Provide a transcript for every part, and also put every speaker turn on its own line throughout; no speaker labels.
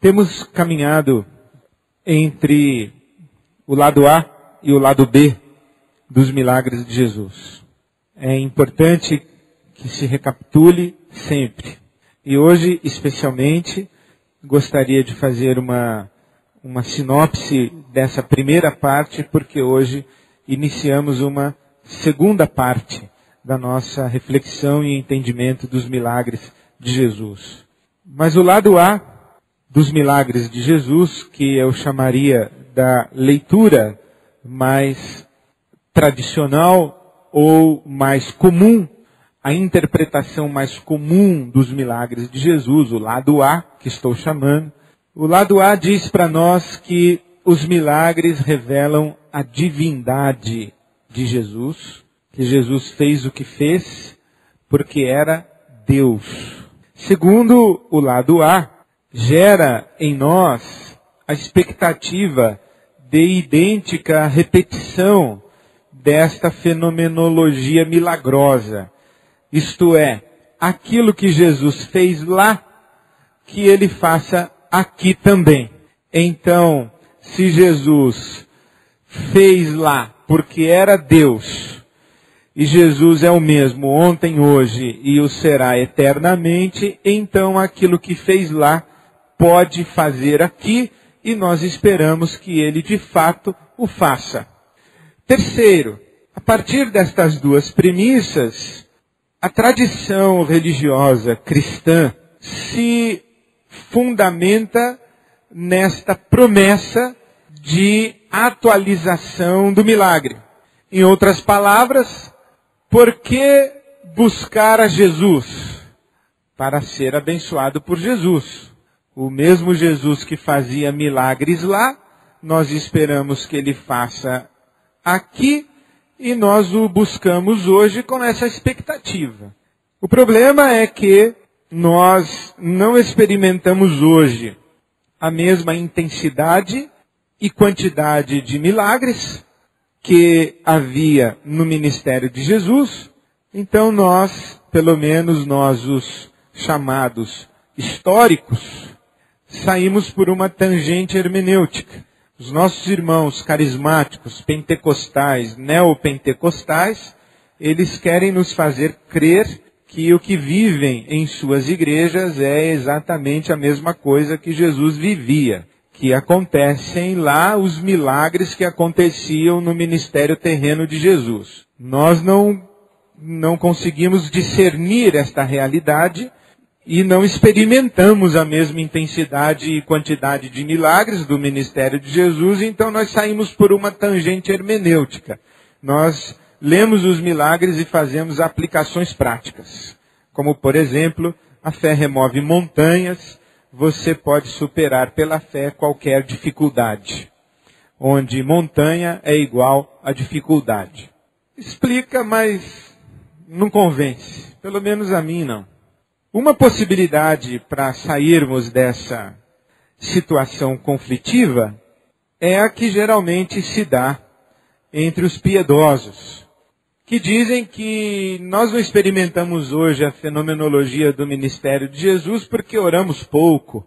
Temos caminhado entre o lado A e o lado B dos milagres de Jesus. É importante que se recapitule sempre. E hoje, especialmente, gostaria de fazer uma sinopse dessa primeira parte, porque hoje iniciamos uma segunda parte da nossa reflexão e entendimento dos milagres de Jesus. Mas o lado A dos milagres de Jesus, que eu chamaria da leitura mais tradicional ou mais comum, a interpretação mais comum dos milagres de Jesus, o lado A, que estou chamando. O lado A diz para nós que os milagres revelam a divindade de Jesus, que Jesus fez o que fez porque era Deus. Segundo o lado A, gera em nós a expectativa de idêntica repetição desta fenomenologia milagrosa. Isto é, aquilo que Jesus fez lá, que ele faça aqui também. Então, se Jesus fez lá porque era Deus, e Jesus é o mesmo ontem, hoje e o será eternamente, então aquilo que fez lá pode fazer aqui, e nós esperamos que ele de fato o faça. Terceiro, a partir destas duas premissas, a tradição religiosa cristã se fundamenta nesta promessa de atualização do milagre. Em outras palavras, por que buscar a Jesus? Para ser abençoado por Jesus. O mesmo Jesus que fazia milagres lá, nós esperamos que ele faça aqui, e nós o buscamos hoje com essa expectativa. O problema é que nós não experimentamos hoje a mesma intensidade e quantidade de milagres que havia no ministério de Jesus. Então nós, pelo menos nós os chamados históricos, saímos por uma tangente hermenêutica. Os nossos irmãos carismáticos, pentecostais, neopentecostais, eles querem nos fazer crer que o que vivem em suas igrejas é exatamente a mesma coisa que Jesus vivia. Que acontecem lá os milagres que aconteciam no ministério terreno de Jesus. Nós não conseguimos discernir esta realidade e não experimentamos a mesma intensidade e quantidade de milagres do ministério de Jesus, então nós saímos por uma tangente hermenêutica. Nós lemos os milagres e fazemos aplicações práticas. Como, por exemplo, a fé remove montanhas, você pode superar pela fé qualquer dificuldade. Onde montanha é igual a dificuldade. Explica, mas não convence. Pelo menos a mim não. Uma possibilidade para sairmos dessa situação conflitiva é a que geralmente se dá entre os piedosos, que dizem que nós não experimentamos hoje a fenomenologia do ministério de Jesus porque oramos pouco,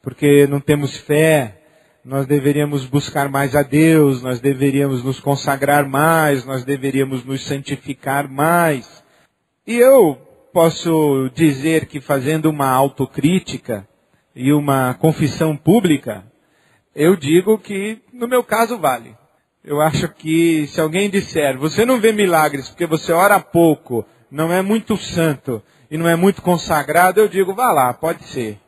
porque não temos fé, nós deveríamos buscar mais a Deus, nós deveríamos nos consagrar mais, nós deveríamos nos santificar mais. E eu posso dizer que, fazendo uma autocrítica e uma confissão pública, eu digo que no meu caso vale. Eu acho que se alguém disser, você não vê milagres porque você ora pouco, não é muito santo e não é muito consagrado, eu digo, vá lá, pode ser.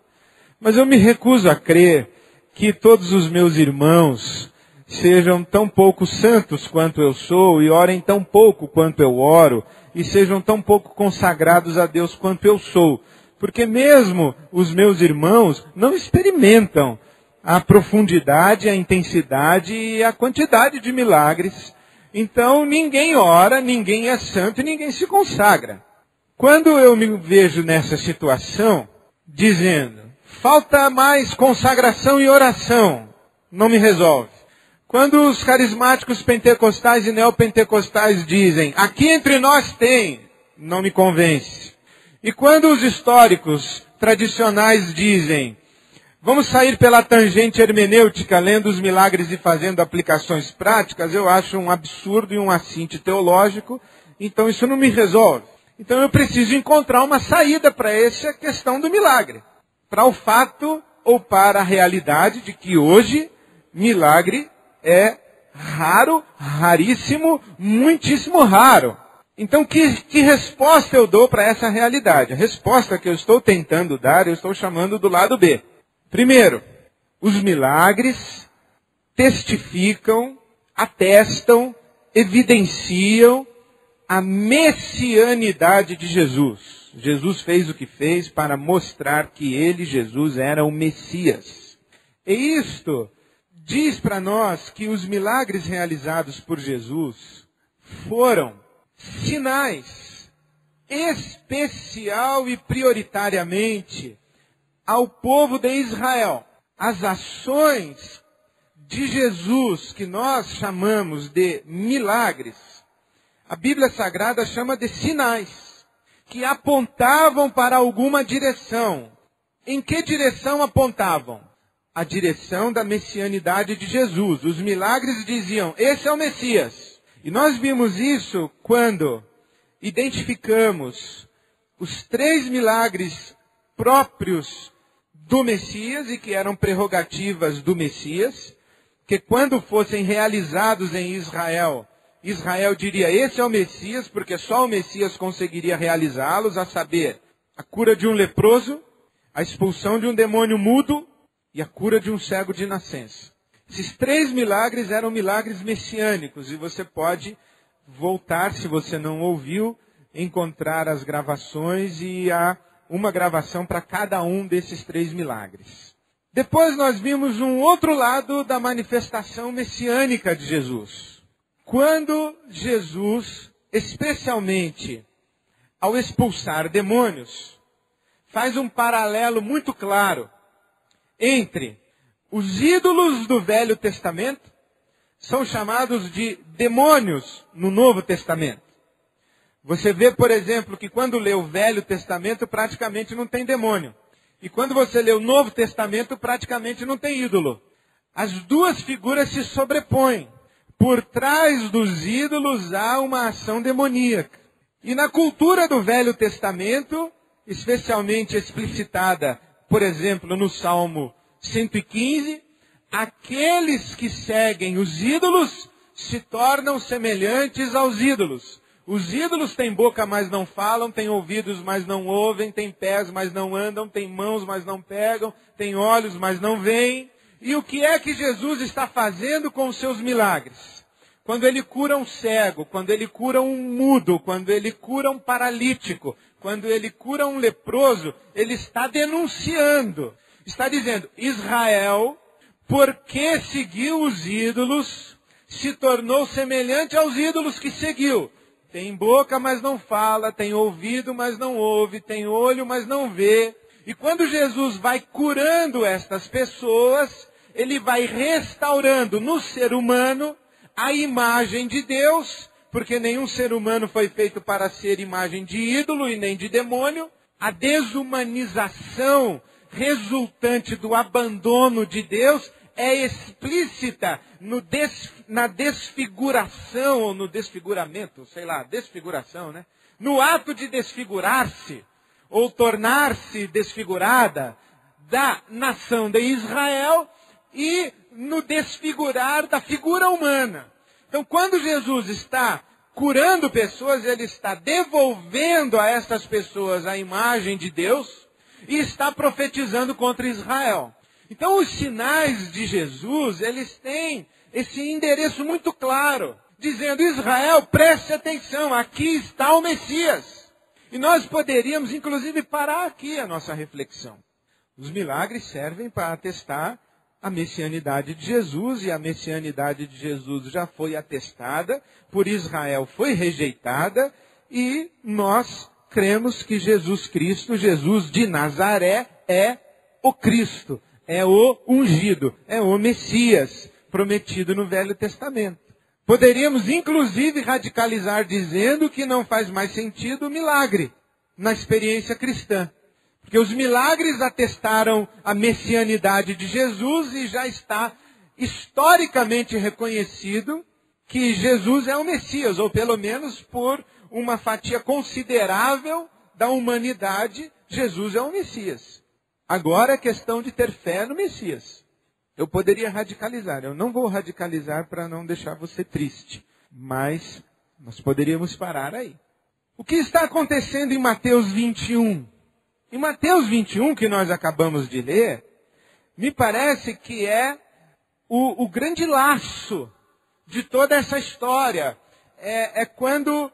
Mas eu me recuso a crer que todos os meus irmãos sejam tão pouco santos quanto eu sou e orem tão pouco quanto eu oro e sejam tão pouco consagrados a Deus quanto eu sou. Porque mesmo os meus irmãos não experimentam a profundidade, a intensidade e a quantidade de milagres. Então ninguém ora, ninguém é santo e ninguém se consagra. Quando eu me vejo nessa situação, dizendo, falta mais consagração e oração, não me resolve. Quando os carismáticos pentecostais e neopentecostais dizem, aqui entre nós tem, não me convence. E quando os históricos tradicionais dizem, Vamos sair pela tangente hermenêutica, lendo os milagres e fazendo aplicações práticas. Eu acho um absurdo e um assinte teológico, então isso não me resolve. Então eu preciso encontrar uma saída para essa questão do milagre. Para o fato ou para a realidade de que hoje milagre é raro, raríssimo, muitíssimo raro. Então que resposta eu dou para essa realidade? A resposta que eu estou tentando dar, eu estou chamando do lado B. Primeiro, os milagres testificam, atestam, evidenciam a messianidade de Jesus. Jesus fez o que fez para mostrar que ele, Jesus, era o Messias. E isto diz para nós que os milagres realizados por Jesus foram sinais, especial e prioritariamente, ao povo de Israel. As ações de Jesus, que nós chamamos de milagres, a Bíblia Sagrada chama de sinais, que apontavam para alguma direção. Em que direção apontavam? A direção da messianidade de Jesus. Os milagres diziam, esse é o Messias. E nós vimos isso quando identificamos os 3 milagres próprios do Messias e que eram prerrogativas do Messias, que quando fossem realizados em Israel, Israel diria, esse é o Messias, porque só o Messias conseguiria realizá-los, a saber, a cura de um leproso, a expulsão de um demônio mudo e a cura de um cego de nascença. Esses 3 milagres eram milagres messiânicos e você pode voltar, se você não ouviu, encontrar as gravações e há uma gravação para cada um desses 3 milagres. Depois nós vimos um outro lado da manifestação messiânica de Jesus. Quando Jesus, especialmente ao expulsar demônios, faz um paralelo muito claro entre os ídolos do Velho Testamento, são chamados de demônios no Novo Testamento. Você vê, por exemplo, que quando lê o Velho Testamento, praticamente não tem demônio. E quando você lê o Novo Testamento, praticamente não tem ídolo. As duas figuras se sobrepõem. Por trás dos ídolos há uma ação demoníaca. E na cultura do Velho Testamento, especialmente explicitada, por exemplo, no Salmo 115, aqueles que seguem os ídolos se tornam semelhantes aos ídolos. Os ídolos têm boca, mas não falam, têm ouvidos, mas não ouvem, têm pés, mas não andam, têm mãos, mas não pegam, têm olhos, mas não veem. E o que é que Jesus está fazendo com os seus milagres? Quando ele cura um cego, quando ele cura um mudo, quando ele cura um paralítico, quando ele cura um leproso, ele está denunciando. Está dizendo, Israel, porque seguiu os ídolos, se tornou semelhante aos ídolos que seguiu. Tem boca, mas não fala, tem ouvido, mas não ouve, tem olho, mas não vê. E quando Jesus vai curando estas pessoas, ele vai restaurando no ser humano a imagem de Deus, porque nenhum ser humano foi feito para ser imagem de ídolo e nem de demônio. A desumanização resultante do abandono de Deus é explícita na desfiguração, ou no desfiguramento, desfiguração, né? No ato de desfigurar-se, ou tornar-se desfigurada da nação de Israel e no desfigurar da figura humana. Então, quando Jesus está curando pessoas, ele está devolvendo a essas pessoas a imagem de Deus e está profetizando contra Israel. Então, os sinais de Jesus, eles têm esse endereço muito claro, dizendo, Israel, preste atenção, aqui está o Messias. E nós poderíamos, inclusive, parar aqui a nossa reflexão. Os milagres servem para atestar a messianidade de Jesus, e a messianidade de Jesus já foi atestada, por Israel foi rejeitada, e nós cremos que Jesus Cristo, Jesus de Nazaré, é o Cristo, é o ungido, é o Messias prometido no Velho Testamento. Poderíamos, inclusive, radicalizar dizendo que não faz mais sentido o milagre na experiência cristã. Porque os milagres atestaram a messianidade de Jesus e já está historicamente reconhecido que Jesus é o Messias, ou pelo menos por uma fatia considerável da humanidade, Jesus é o Messias. Agora é questão de ter fé no Messias. Eu poderia radicalizar, eu não vou radicalizar para não deixar você triste, mas nós poderíamos parar aí. O que está acontecendo em Mateus 21? Em Mateus 21, que nós acabamos de ler, me parece que é o grande laço de toda essa história. É quando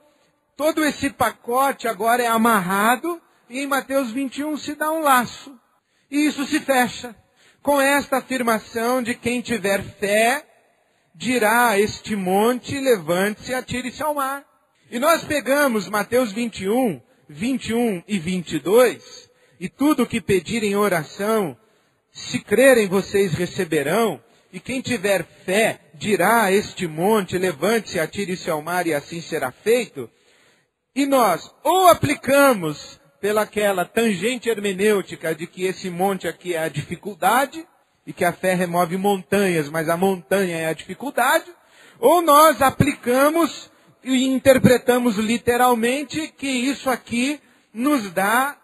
todo esse pacote agora é amarrado e em Mateus 21 se dá um laço. E isso se fecha com esta afirmação de quem tiver fé dirá a este monte, levante-se e atire-se ao mar. E nós pegamos Mateus 21, 21 e 22, e tudo o que pedirem em oração, se crerem vocês receberão, e quem tiver fé dirá a este monte, levante-se, atire-se ao mar, e assim será feito. E nós ou aplicamos pelaquela tangente hermenêutica de que esse monte aqui é a dificuldade, e que a fé remove montanhas, mas a montanha é a dificuldade, ou nós aplicamos e interpretamos literalmente que isso aqui nos dá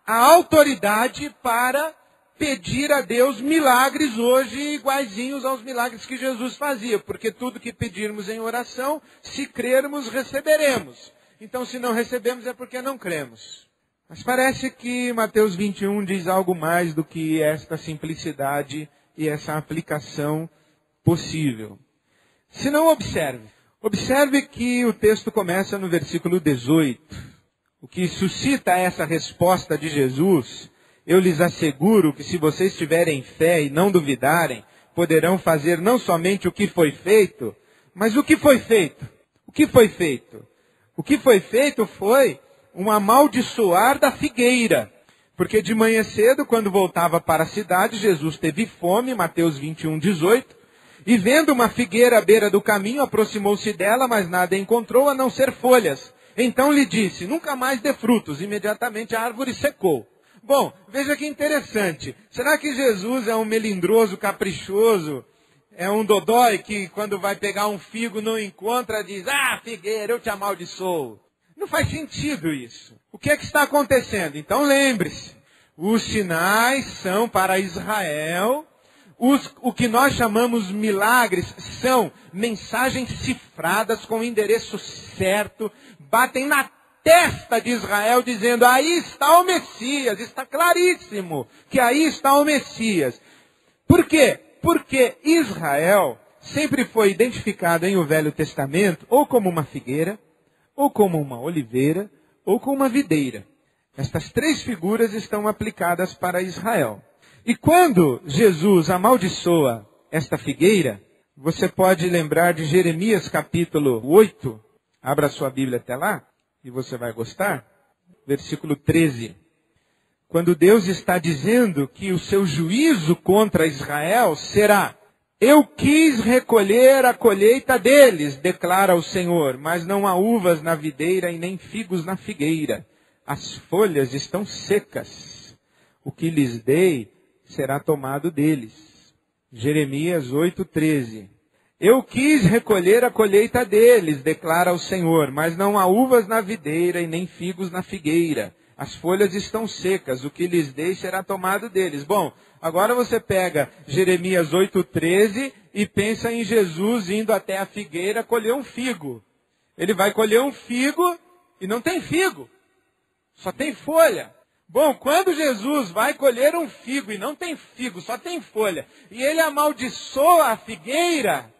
a autoridade para pedir a Deus milagres hoje iguaizinhos aos milagres que Jesus fazia, porque tudo que pedirmos em oração, se crermos, receberemos. Então, se não recebemos é porque não cremos. Mas parece que Mateus 21 diz algo mais do que esta simplicidade e essa aplicação possível. Se não, observe que o texto começa no versículo 18. O que suscita essa resposta de Jesus: eu lhes asseguro que se vocês tiverem fé e não duvidarem, poderão fazer não somente o que foi feito, mas o que foi feito. O que foi feito? O que foi feito foi um amaldiçoar da figueira. Porque de manhã cedo, quando voltava para a cidade, Jesus teve fome, Mateus 21, 18, e vendo uma figueira à beira do caminho, aproximou-se dela, mas nada encontrou a não ser folhas. Então lhe disse: nunca mais dê frutos. Imediatamente a árvore secou. Bom, veja que interessante. Será que Jesus é um melindroso, caprichoso? É um dodói que quando vai pegar um figo não encontra, diz: ah, figueira, eu te amaldiçoo. Não faz sentido isso. O que é que está acontecendo? Então lembre-se, os sinais são para Israel, o que nós chamamos milagres são mensagens cifradas com o endereço certo, batem na testa de Israel dizendo: aí está o Messias, está claríssimo que aí está o Messias. Por quê? Porque Israel sempre foi identificado em o Velho Testamento ou como uma figueira, ou como uma oliveira, ou como uma videira. Estas três figuras estão aplicadas para Israel. E quando Jesus amaldiçoa esta figueira, você pode lembrar de Jeremias capítulo 8, abra sua Bíblia até lá, e você vai gostar, versículo 13. Quando Deus está dizendo que o seu juízo contra Israel será: eu quis recolher a colheita deles, declara o Senhor, mas não há uvas na videira e nem figos na figueira. As folhas estão secas. O que lhes dei será tomado deles. Jeremias 8:13. Eu quis recolher a colheita deles, declara o Senhor, mas não há uvas na videira e nem figos na figueira. As folhas estão secas, o que lhes dei será tomado deles. Bom, agora você pega Jeremias 8:13 e pensa em Jesus indo até a figueira colher um figo. Ele vai colher um figo e não tem figo, só tem folha. Bom, quando Jesus vai colher um figo e não tem figo, só tem folha, e ele amaldiçoa a figueira,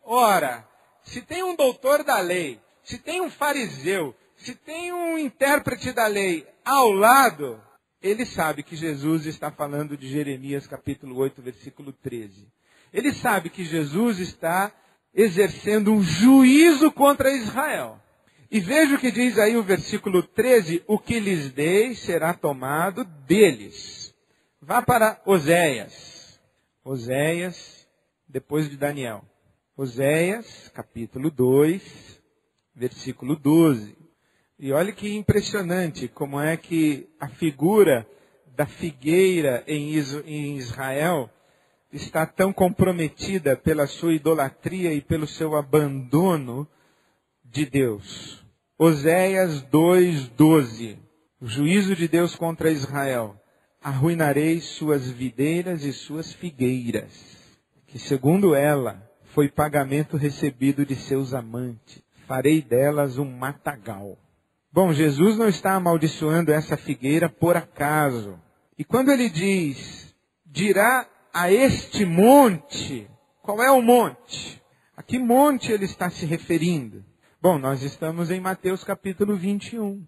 ora, se tem um doutor da lei, se tem um fariseu, se tem um intérprete da lei ao lado, ele sabe que Jesus está falando de Jeremias capítulo 8, versículo 13. Ele sabe que Jesus está exercendo um juízo contra Israel. E veja o que diz aí o versículo 13: o que lhes dei será tomado deles. Vá para Oséias. Oséias, depois de Daniel. Oséias, capítulo 2, versículo 12. E olha que impressionante como é que a figura da figueira em Israel está tão comprometida pela sua idolatria e pelo seu abandono de Deus. Oséias 2:12. O juízo de Deus contra Israel. Arruinarei suas videiras e suas figueiras, que segundo ela foi pagamento recebido de seus amantes. Farei delas um matagal. Bom, Jesus não está amaldiçoando essa figueira por acaso. E quando ele diz, dirá a este monte, qual é o monte? A que monte ele está se referindo? Bom, nós estamos em Mateus capítulo 21.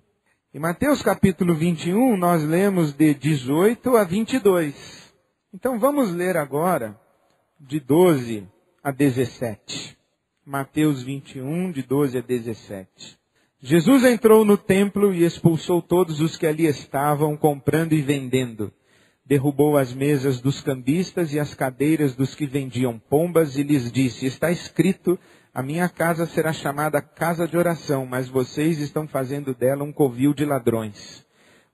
Em Mateus capítulo 21, nós lemos de 18 a 22. Então vamos ler agora de 12 a 17. Mateus 21, de 12 a 17. Jesus entrou no templo e expulsou todos os que ali estavam, comprando e vendendo. Derrubou as mesas dos cambistas e as cadeiras dos que vendiam pombas e lhes disse, está escrito, a minha casa será chamada casa de oração, mas vocês estão fazendo dela um covil de ladrões.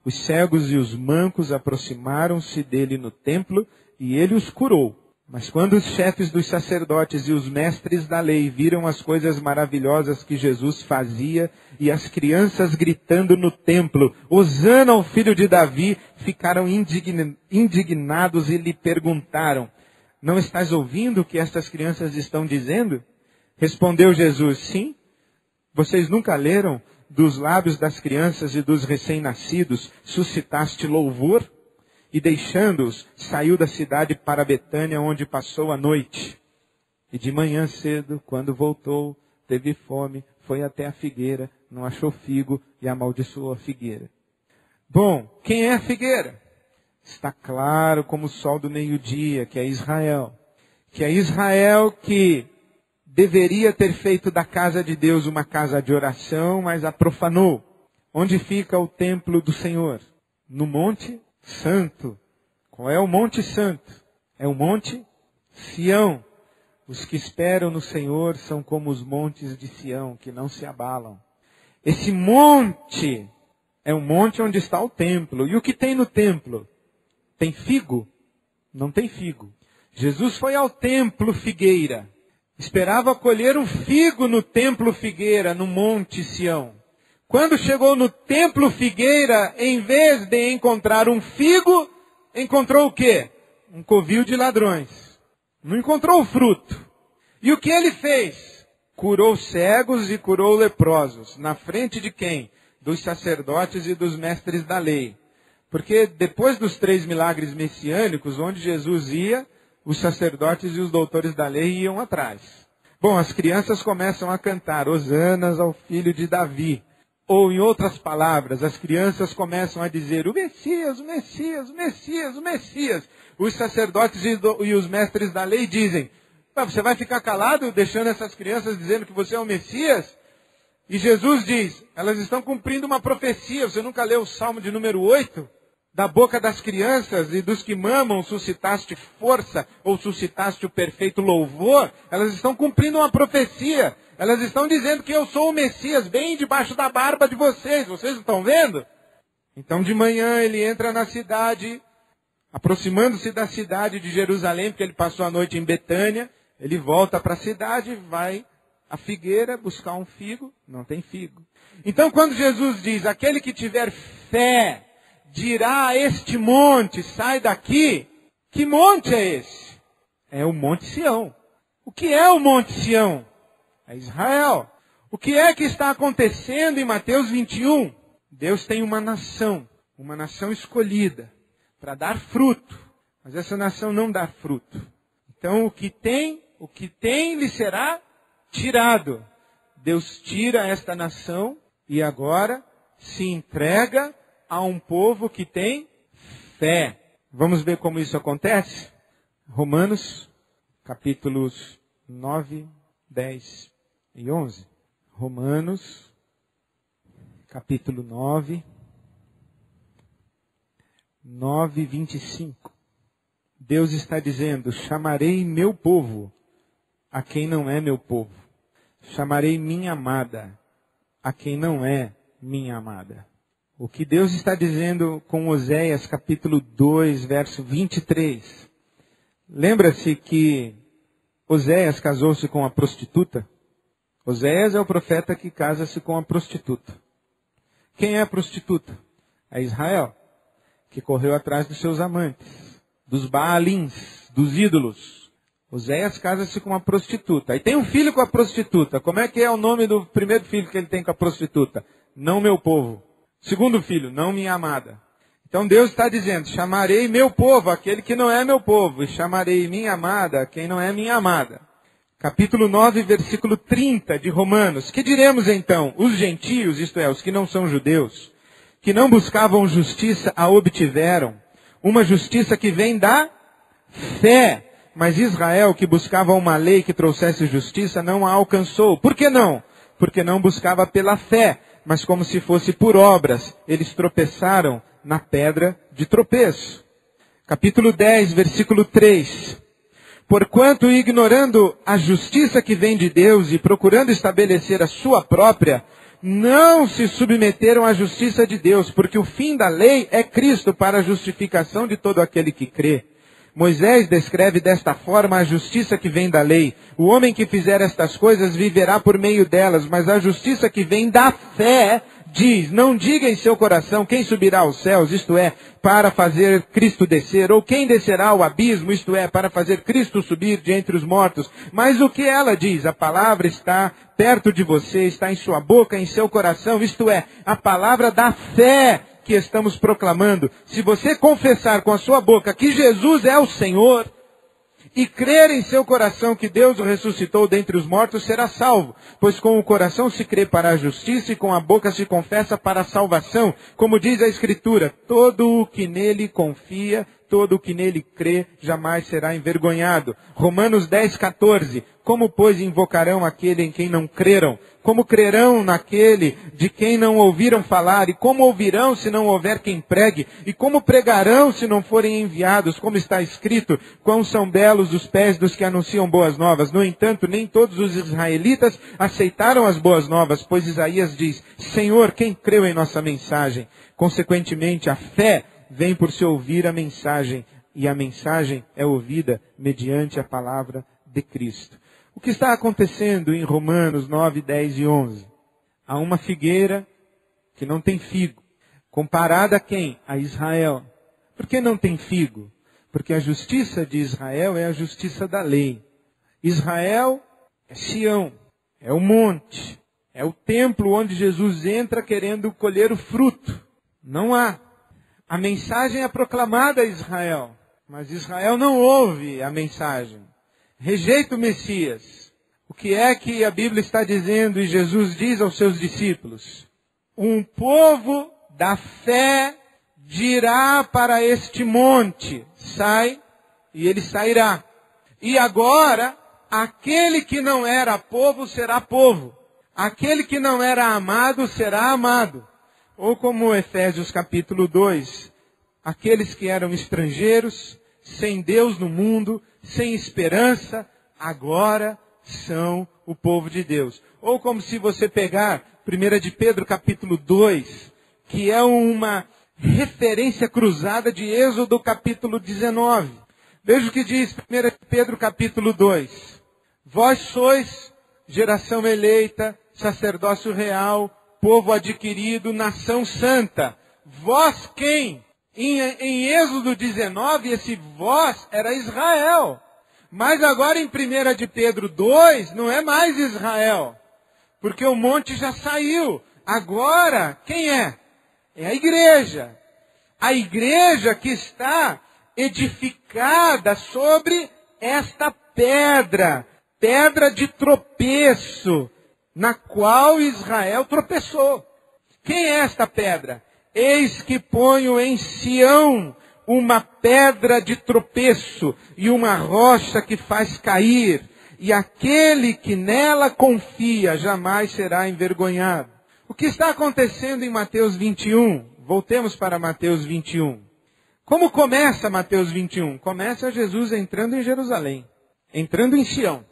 Os cegos e os mancos aproximaram-se dele no templo e ele os curou. Mas quando os chefes dos sacerdotes e os mestres da lei viram as coisas maravilhosas que Jesus fazia e as crianças gritando no templo, Hosana ao filho de Davi, ficaram indignados e lhe perguntaram, não estás ouvindo o que estas crianças estão dizendo? Respondeu Jesus, sim. Vocês nunca leram dos lábios das crianças e dos recém-nascidos, suscitaste louvor? E deixando-os, saiu da cidade para Betânia, onde passou a noite. E de manhã cedo, quando voltou, teve fome, foi até a figueira, não achou figo e amaldiçoou a figueira. Bom, quem é a figueira? Está claro como o sol do meio-dia, que é Israel. Que é Israel que deveria ter feito da casa de Deus uma casa de oração, mas a profanou. Onde fica o templo do Senhor? No Monte Santo. Qual é o Monte Santo? É o Monte Sião. Os que esperam no Senhor são como os montes de Sião, que não se abalam. Esse monte é o monte onde está o templo. E o que tem no templo? Tem figo? Não tem figo. Jesus foi ao templo figueira. Esperava colher um figo no templo figueira, no Monte Sião. Quando chegou no templo figueira, em vez de encontrar um figo, encontrou o quê? Um covil de ladrões. Não encontrou o fruto. E o que ele fez? Curou cegos e curou leprosos. Na frente de quem? Dos sacerdotes e dos mestres da lei. Porque depois dos 3 milagres messiânicos, onde Jesus ia, os sacerdotes e os doutores da lei iam atrás. Bom, as crianças começam a cantar, Hosanas ao filho de Davi. Ou, em outras palavras, as crianças começam a dizer, o Messias, o Messias, o Messias, o Messias. Os sacerdotes e os mestres da lei dizem, você vai ficar calado deixando essas crianças dizendo que você é o Messias? E Jesus diz, elas estão cumprindo uma profecia. Você nunca leu o Salmo de número 8? Da boca das crianças e dos que mamam suscitaste força ou suscitaste o perfeito louvor. Elas estão cumprindo uma profecia. Elas estão dizendo que eu sou o Messias, bem debaixo da barba de vocês. Vocês não estão vendo? Então de manhã ele entra na cidade, aproximando-se da cidade de Jerusalém, porque ele passou a noite em Betânia. Ele volta para a cidade, vai à figueira buscar um figo. Não tem figo. Então quando Jesus diz, aquele que tiver fé, dirá a este monte, sai daqui. Que monte é esse? É o Monte Sião. O que é o Monte Sião? É Israel. O que é que está acontecendo em Mateus 21? Deus tem uma nação escolhida para dar fruto. Mas essa nação não dá fruto. Então o que tem lhe será tirado. Deus tira esta nação e agora se entrega a um povo que tem fé. Vamos ver como isso acontece? Romanos, capítulos 9, 10 e 11. Romanos, capítulo 9, 25. Deus está dizendo, chamarei meu povo a quem não é meu povo. Chamarei minha amada a quem não é minha amada. O que Deus está dizendo com Oséias capítulo 2, verso 23. Lembra-se que Oséias casou-se com a prostituta? Oséias é o profeta que casa-se com a prostituta. Quem é a prostituta? É Israel, que correu atrás dos seus amantes, dos Baalins, dos ídolos. Oséias casa-se com uma prostituta. E tem um filho com a prostituta. Como é que é o nome do primeiro filho que ele tem com a prostituta? Não meu povo. Segundo filho, não minha amada. Então Deus está dizendo, chamarei meu povo, aquele que não é meu povo, e chamarei minha amada, quem não é minha amada. Capítulo 9, versículo 30 de Romanos. Que diremos então? Os gentios, isto é, os que não são judeus, que não buscavam justiça, a obtiveram. Uma justiça que vem da fé. Mas Israel, que buscava uma lei que trouxesse justiça, não a alcançou. Por que não? Porque não buscava pela fé, mas como se fosse por obras. Eles tropeçaram na pedra de tropeço. Capítulo 10, versículo 3. Porquanto, ignorando a justiça que vem de Deus e procurando estabelecer a sua própria, não se submeteram à justiça de Deus, porque o fim da lei é Cristo para a justificação de todo aquele que crê. Moisés descreve desta forma a justiça que vem da lei. O homem que fizer estas coisas viverá por meio delas, mas a justiça que vem da fé diz, não diga em seu coração quem subirá aos céus, isto é, para fazer Cristo descer, ou quem descerá ao abismo, isto é, para fazer Cristo subir de entre os mortos. Mas o que ela diz? A palavra está perto de você, está em sua boca, em seu coração, isto é, a palavra da fé que estamos proclamando. Se você confessar com a sua boca que Jesus é o Senhor e crer em seu coração que Deus o ressuscitou dentre os mortos, será salvo. Pois com o coração se crê para a justiça e com a boca se confessa para a salvação. Como diz a Escritura, todo o que nele confia, todo o que nele crê, jamais será envergonhado. Romanos 10, 14. Como, pois, invocarão aquele em quem não creram? Como crerão naquele de quem não ouviram falar? E como ouvirão se não houver quem pregue? E como pregarão se não forem enviados? Como está escrito, quão são belos os pés dos que anunciam boas novas. No entanto, nem todos os israelitas aceitaram as boas novas, pois Isaías diz, Senhor, quem creu em nossa mensagem? Consequentemente, a fé vem por se ouvir a mensagem, e a mensagem é ouvida mediante a palavra de Cristo. O que está acontecendo em Romanos 9, 10 e 11? Há uma figueira que não tem figo. Comparada a quem? A Israel. Por que não tem figo? Porque a justiça de Israel é a justiça da lei. Israel é Sião, é o monte, é o templo onde Jesus entra querendo colher o fruto. Não há. A mensagem é proclamada a Israel, mas Israel não ouve a mensagem. Rejeita o Messias. O que é que a Bíblia está dizendo e Jesus diz aos seus discípulos? Um povo da fé dirá para este monte, sai, e ele sairá. E agora, aquele que não era povo será povo. Aquele que não era amado será amado. Ou como Efésios capítulo 2, aqueles que eram estrangeiros, sem Deus no mundo, sem esperança, agora são o povo de Deus. Ou como se você pegar 1 de Pedro capítulo 2, que é uma referência cruzada de Êxodo capítulo 19. Veja o que diz 1 de Pedro capítulo 2. Vós sois geração eleita, sacerdócio real, povo adquirido, nação santa. Vós quem? Em Êxodo 19, esse vós era Israel. Mas agora em 1 de Pedro 2, não é mais Israel. Porque o monte já saiu. Agora, quem é? É a igreja. A igreja que está edificada sobre esta pedra. Pedra de tropeço, na qual Israel tropeçou. Quem é esta pedra? Eis que ponho em Sião uma pedra de tropeço e uma rocha que faz cair, e aquele que nela confia jamais será envergonhado. O que está acontecendo em Mateus 21? Voltemos para Mateus 21. Como começa Mateus 21? Começa Jesus entrando em Jerusalém, entrando em Sião.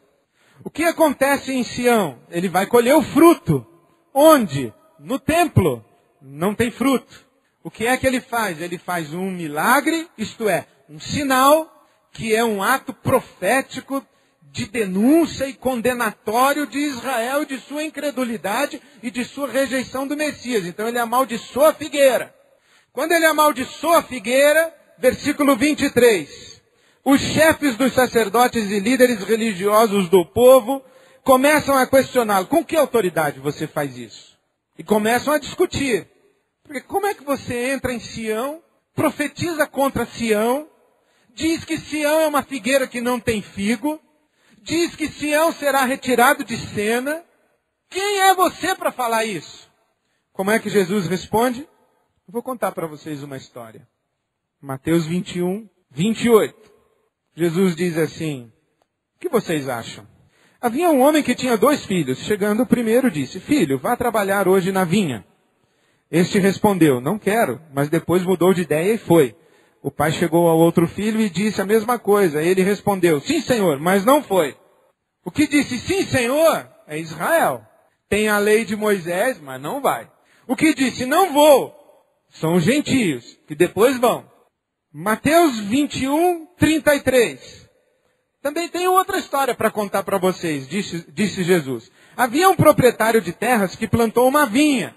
O que acontece em Sião? Ele vai colher o fruto. Onde? No templo. não tem fruto. O que é que ele faz? Ele faz um milagre, isto é, um sinal, que é um ato profético de denúncia e condenatório de Israel, de sua incredulidade e de sua rejeição do Messias. Então ele amaldiçoa a figueira. Quando ele amaldiçoa a figueira, versículo 23, os chefes dos sacerdotes e líderes religiosos do povo começam a questioná-lo. Com que autoridade você faz isso? E começam a discutir. Porque como é que você entra em Sião, profetiza contra Sião, diz que Sião é uma figueira que não tem figo, diz que Sião será retirado de cena. Quem é você para falar isso? Como é que Jesus responde? Eu vou contar para vocês uma história. Mateus 21, 28. Jesus diz assim, o que vocês acham? Havia um homem que tinha 2 filhos. Chegando o primeiro disse, filho, vá trabalhar hoje na vinha. Este respondeu, não quero, mas depois mudou de ideia e foi. O pai chegou ao outro filho e disse a mesma coisa. Ele respondeu, sim, senhor, mas não foi. O que disse sim, senhor, é Israel. Tem a lei de Moisés, mas não vai. O que disse não vou, são os gentios, que depois vão. Mateus 21, 33. Também tem outra história para contar para vocês, disse Jesus. Havia um proprietário de terras que plantou uma vinha.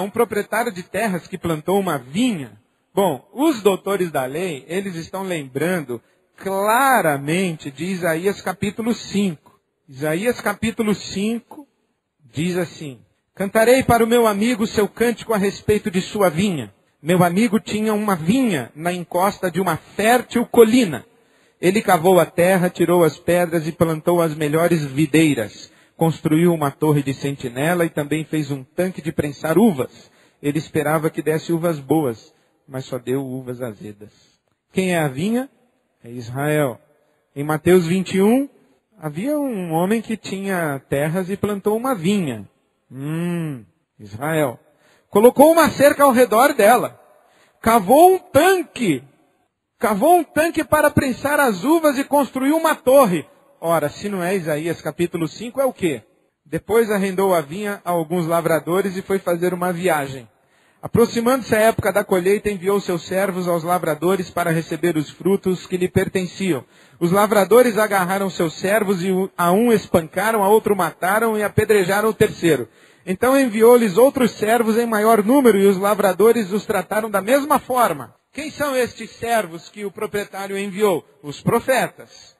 Um proprietário de terras que plantou uma vinha. Bom, os doutores da lei, eles estão lembrando claramente de Isaías capítulo 5. Isaías capítulo 5 diz assim, cantarei para o meu amigo seu cântico a respeito de sua vinha. Meu amigo tinha uma vinha na encosta de uma fértil colina. Ele cavou a terra, tirou as pedras e plantou as melhores videiras. Construiu uma torre de sentinela e também fez um tanque de prensar uvas. Ele esperava que desse uvas boas, mas só deu uvas azedas. Quem é a vinha? É Israel. Em Mateus 21, havia um homem que tinha terras e plantou uma vinha. Israel. Colocou uma cerca ao redor dela. Cavou um tanque para prensar as uvas e construiu uma torre. Ora, se não é Isaías capítulo 5, é o quê? Depois arrendou a vinha a alguns lavradores e foi fazer uma viagem. Aproximando-se a época da colheita, enviou seus servos aos lavradores para receber os frutos que lhe pertenciam. Os lavradores agarraram seus servos e a um espancaram, a outro mataram e apedrejaram o terceiro. Então enviou-lhes outros servos em maior número e os lavradores os trataram da mesma forma. Quem são estes servos que o proprietário enviou? Os profetas.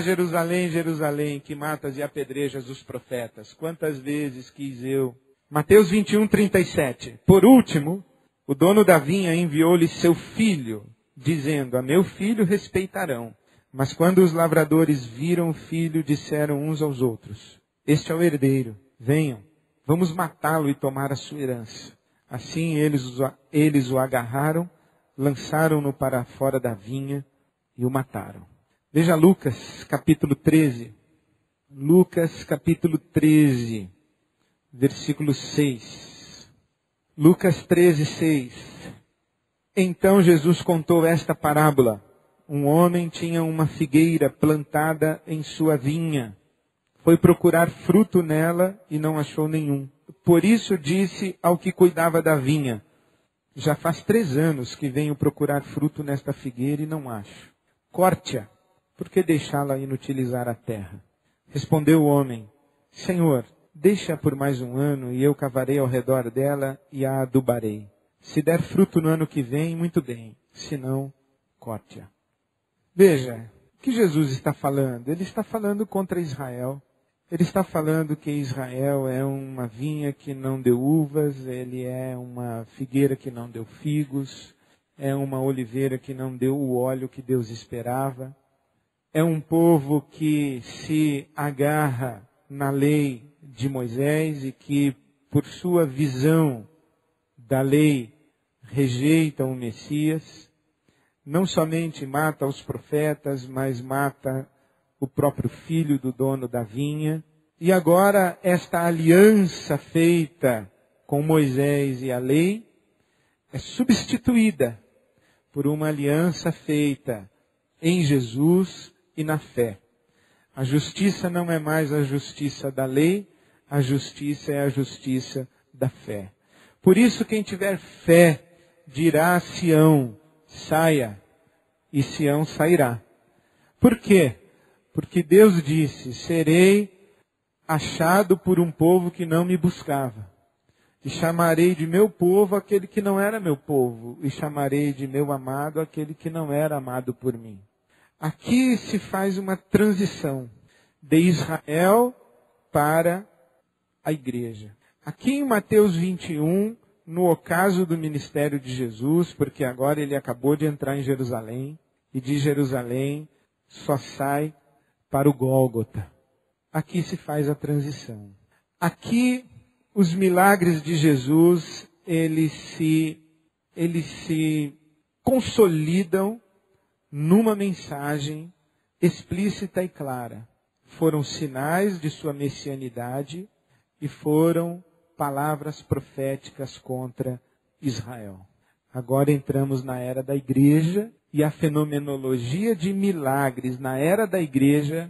Jerusalém, Jerusalém, que matas e apedrejas os profetas. Quantas vezes quis eu. Mateus 21, 37. Por último, o dono da vinha enviou-lhe seu filho, dizendo, a meu filho respeitarão. Mas quando os lavradores viram o filho, disseram uns aos outros, este é o herdeiro, venham, vamos matá-lo e tomar a sua herança. Assim eles o agarraram, lançaram-no para fora da vinha e o mataram. Veja Lucas capítulo 13. Lucas capítulo 13, versículo 6. Lucas 13, 6. Então Jesus contou esta parábola. Um homem tinha uma figueira plantada em sua vinha. Foi procurar fruto nela e não achou nenhum. Por isso disse ao que cuidava da vinha, já faz 3 anos que venho procurar fruto nesta figueira e não acho. Corte-a. Por que deixá-la inutilizar a terra? Respondeu o homem, Senhor, deixa por mais 1 ano e eu cavarei ao redor dela e a adubarei. Se der fruto no ano que vem, muito bem. Se não, corte-a. Veja, o que Jesus está falando? Ele está falando contra Israel. Ele está falando que Israel é uma vinha que não deu uvas, ele é uma figueira que não deu figos, é uma oliveira que não deu o óleo que Deus esperava. É um povo que se agarra na lei de Moisés e que, por sua visão da lei, rejeita o Messias. Não somente mata os profetas, mas mata o próprio filho do dono da vinha. E agora esta aliança feita com Moisés e a lei é substituída por uma aliança feita em Jesus e na fé. A justiça não é mais a justiça da lei, a justiça é a justiça da fé. Por isso quem tiver fé dirá a Sião, saia, e Sião sairá. Por quê? Porque Deus disse, serei achado por um povo que não me buscava. E chamarei de meu povo aquele que não era meu povo. E chamarei de meu amado aquele que não era amado por mim. Aqui se faz uma transição de Israel para a igreja. Aqui em Mateus 21, no ocaso do ministério de Jesus, porque agora ele acabou de entrar em Jerusalém, e de Jerusalém só sai para o Gólgota. Aqui se faz a transição. Aqui os milagres de Jesus, eles se consolidam numa mensagem explícita e clara. Foram sinais de sua messianidade e foram palavras proféticas contra Israel. Agora entramos na era da igreja e a fenomenologia de milagres na era da igreja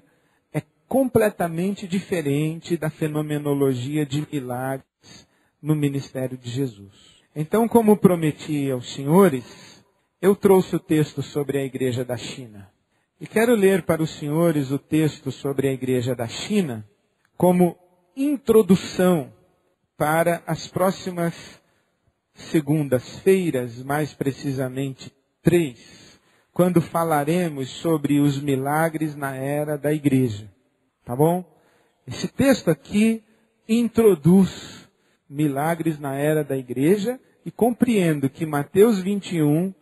é completamente diferente da fenomenologia de milagres no ministério de Jesus. Então, como prometi aos senhores, eu trouxe o texto sobre a igreja da China. E quero ler para os senhores o texto sobre a igreja da China como introdução para as próximas segundas-feiras, mais precisamente 3, quando falaremos sobre os milagres na era da igreja. Tá bom? Esse texto aqui introduz milagres na era da igreja e compreendo que Mateus 21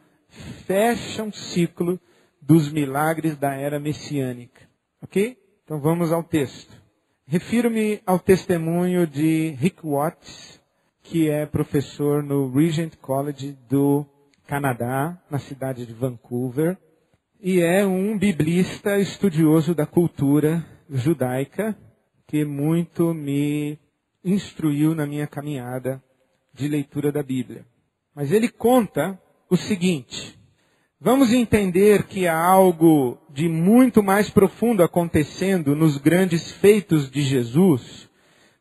fecha um ciclo dos milagres da era messiânica. Ok? Então vamos ao texto. Refiro-me ao testemunho de Rick Watts, que é professor no Regent College do Canadá, na cidade de Vancouver, e é um biblista estudioso da cultura judaica, que muito me instruiu na minha caminhada de leitura da Bíblia. Mas ele conta o seguinte: vamos entender que há algo de muito mais profundo acontecendo nos grandes feitos de Jesus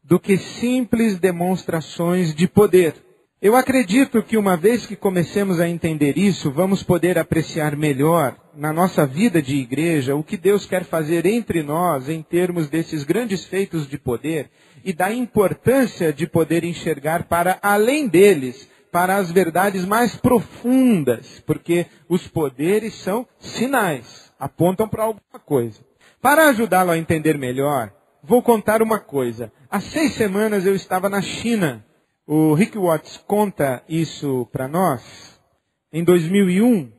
do que simples demonstrações de poder. Eu acredito que uma vez que comecemos a entender isso, vamos poder apreciar melhor na nossa vida de igreja o que Deus quer fazer entre nós em termos desses grandes feitos de poder e da importância de poder enxergar para além deles, para as verdades mais profundas, porque os poderes são sinais, apontam para alguma coisa. Para ajudá-lo a entender melhor, vou contar uma coisa. Há 6 semanas eu estava na China. O Rick Watts conta isso para nós em 2001.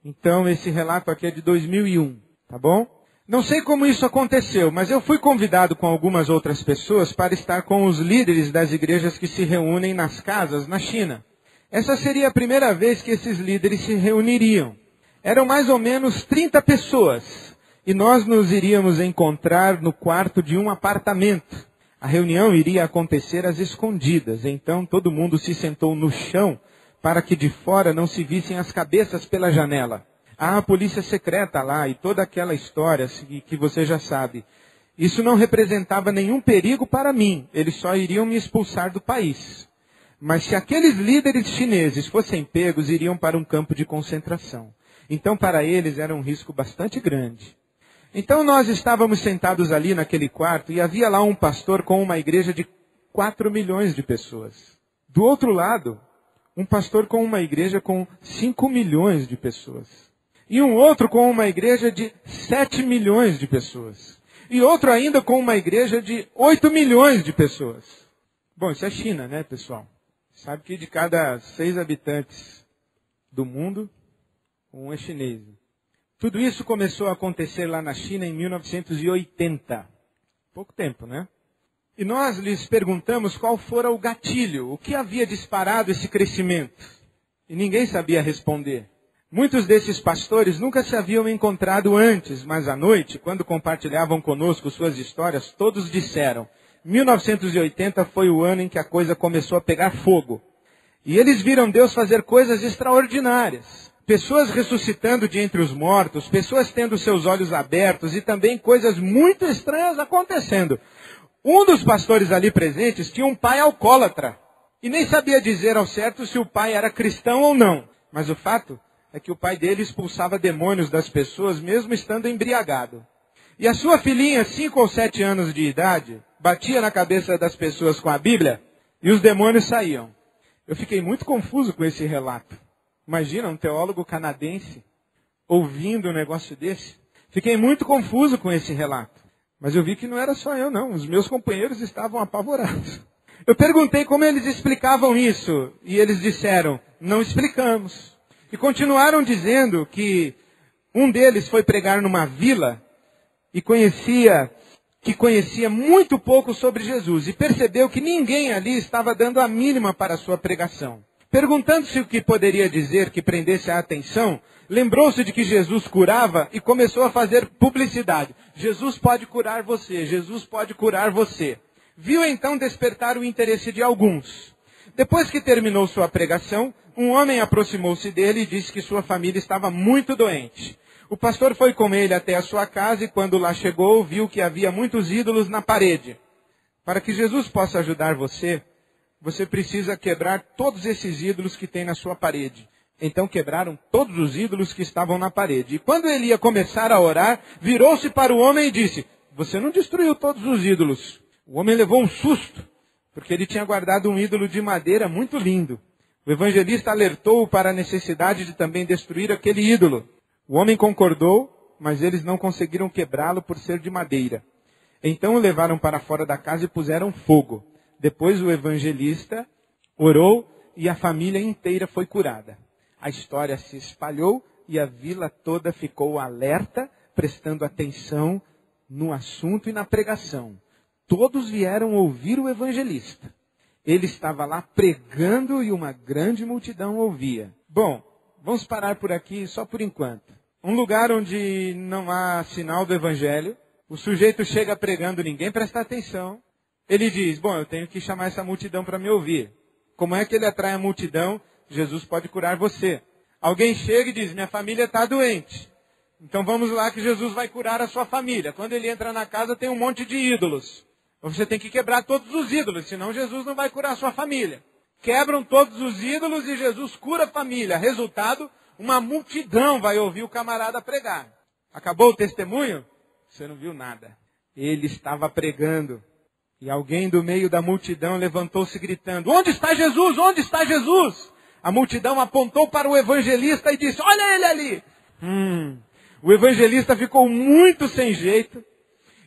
Então esse relato aqui é de 2001, tá bom? Não sei como isso aconteceu, mas eu fui convidado com algumas outras pessoas para estar com os líderes das igrejas que se reúnem nas casas na China. Essa seria a primeira vez que esses líderes se reuniriam. Eram mais ou menos 30 pessoas. E nós nos iríamos encontrar no quarto de um apartamento. A reunião iria acontecer às escondidas. Então todo mundo se sentou no chão para que de fora não se vissem as cabeças pela janela. Há a polícia secreta lá e toda aquela história que você já sabe. Isso não representava nenhum perigo para mim. Eles só iriam me expulsar do país. Mas se aqueles líderes chineses fossem pegos, iriam para um campo de concentração. Então para eles era um risco bastante grande. Então nós estávamos sentados ali naquele quarto e havia lá um pastor com uma igreja de 4 milhões de pessoas. Do outro lado, um pastor com uma igreja com 5 milhões de pessoas. E um outro com uma igreja de 7 milhões de pessoas. E outro ainda com uma igreja de 8 milhões de pessoas. Bom, isso é China, né, pessoal? Sabe que de cada 6 habitantes do mundo, um é chinês. Tudo isso começou a acontecer lá na China em 1980. Pouco tempo, né? E nós lhes perguntamos qual fora o gatilho, o que havia disparado esse crescimento. E ninguém sabia responder. Muitos desses pastores nunca se haviam encontrado antes, mas à noite, quando compartilhavam conosco suas histórias, todos disseram: 1980 foi o ano em que a coisa começou a pegar fogo. E eles viram Deus fazer coisas extraordinárias. Pessoas ressuscitando de entre os mortos, pessoas tendo seus olhos abertos e também coisas muito estranhas acontecendo. Um dos pastores ali presentes tinha um pai alcoólatra. E nem sabia dizer ao certo se o pai era cristão ou não. Mas o fato é que o pai dele expulsava demônios das pessoas mesmo estando embriagado. E a sua filhinha, 5 ou 7 anos de idade, batia na cabeça das pessoas com a Bíblia e os demônios saíam. Eu fiquei muito confuso com esse relato. Imagina um teólogo canadense ouvindo um negócio desse. Fiquei muito confuso com esse relato. Mas eu vi que não era só eu, não. Os meus companheiros estavam apavorados. Eu perguntei como eles explicavam isso. E eles disseram, não explicamos. E continuaram dizendo que um deles foi pregar numa vila e conhecia muito pouco sobre Jesus. E percebeu que ninguém ali estava dando a mínima para a sua pregação. Perguntando-se o que poderia dizer que prendesse a atenção, lembrou-se de que Jesus curava e começou a fazer publicidade. Jesus pode curar você, Jesus pode curar você. Viu então despertar o interesse de alguns. Depois que terminou sua pregação, um homem aproximou-se dele e disse que sua família estava muito doente. O pastor foi com ele até a sua casa e quando lá chegou, viu que havia muitos ídolos na parede. Para que Jesus possa ajudar você, você precisa quebrar todos esses ídolos que tem na sua parede. Então quebraram todos os ídolos que estavam na parede. E quando ele ia começar a orar, virou-se para o homem e disse, você não destruiu todos os ídolos. O homem levou um susto, porque ele tinha guardado um ídolo de madeira muito lindo. O evangelista alertou-o para a necessidade de também destruir aquele ídolo. O homem concordou, mas eles não conseguiram quebrá-lo por ser de madeira. Então o levaram para fora da casa e puseram fogo. Depois o evangelista orou e a família inteira foi curada. A história se espalhou e a vila toda ficou alerta, prestando atenção no assunto e na pregação. Todos vieram ouvir o evangelista. Ele estava lá pregando e uma grande multidão ouvia. Bom, vamos parar por aqui só por enquanto. Um lugar onde não há sinal do evangelho. O sujeito chega pregando, ninguém presta atenção. Ele diz, bom, eu tenho que chamar essa multidão para me ouvir. Como é que ele atrai a multidão? Jesus pode curar você. Alguém chega e diz, minha família está doente. Então vamos lá que Jesus vai curar a sua família. Quando ele entra na casa tem um monte de ídolos. Você tem que quebrar todos os ídolos, senão Jesus não vai curar a sua família. Quebram todos os ídolos e Jesus cura a família. Resultado, uma multidão vai ouvir o camarada pregar. Acabou o testemunho? Você não viu nada. Ele estava pregando. E alguém do meio da multidão levantou-se gritando, onde está Jesus? Onde está Jesus? A multidão apontou para o evangelista e disse, olha ele ali. O evangelista ficou muito sem jeito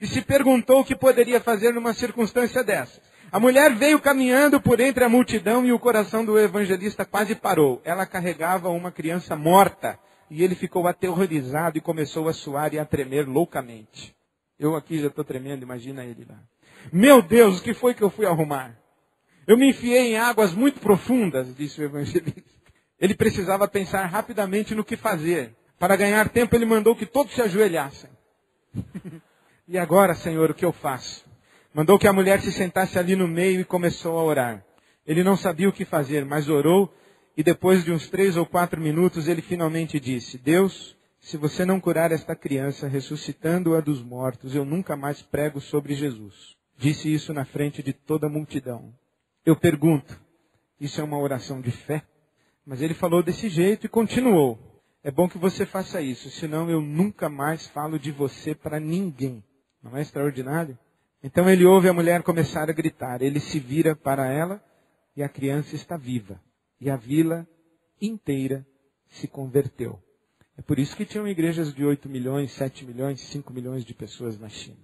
e se perguntou o que poderia fazer numa circunstância dessas. A mulher veio caminhando por entre a multidão e o coração do evangelista quase parou. Ela carregava uma criança morta e ele ficou aterrorizado e começou a suar e a tremer loucamente. Eu aqui já estou tremendo, imagina ele lá. Meu Deus, o que foi que eu fui arrumar? Eu me enfiei em águas muito profundas, disse o evangelista. Ele precisava pensar rapidamente no que fazer. Para ganhar tempo, ele mandou que todos se ajoelhassem. E agora, Senhor, o que eu faço? Mandou que a mulher se sentasse ali no meio e começou a orar. Ele não sabia o que fazer, mas orou e depois de uns 3 ou 4 minutos, ele finalmente disse, Deus, se você não curar esta criança ressuscitando-a dos mortos, eu nunca mais prego sobre Jesus. Disse isso na frente de toda a multidão. Eu pergunto, isso é uma oração de fé? Mas ele falou desse jeito e continuou. É bom que você faça isso, senão eu nunca mais falo de você para ninguém. Não é extraordinário? Então ele ouve a mulher começar a gritar. Ele se vira para ela e a criança está viva. E a vila inteira se converteu. É por isso que tinham igrejas de 8 milhões, 7 milhões, 5 milhões de pessoas na China.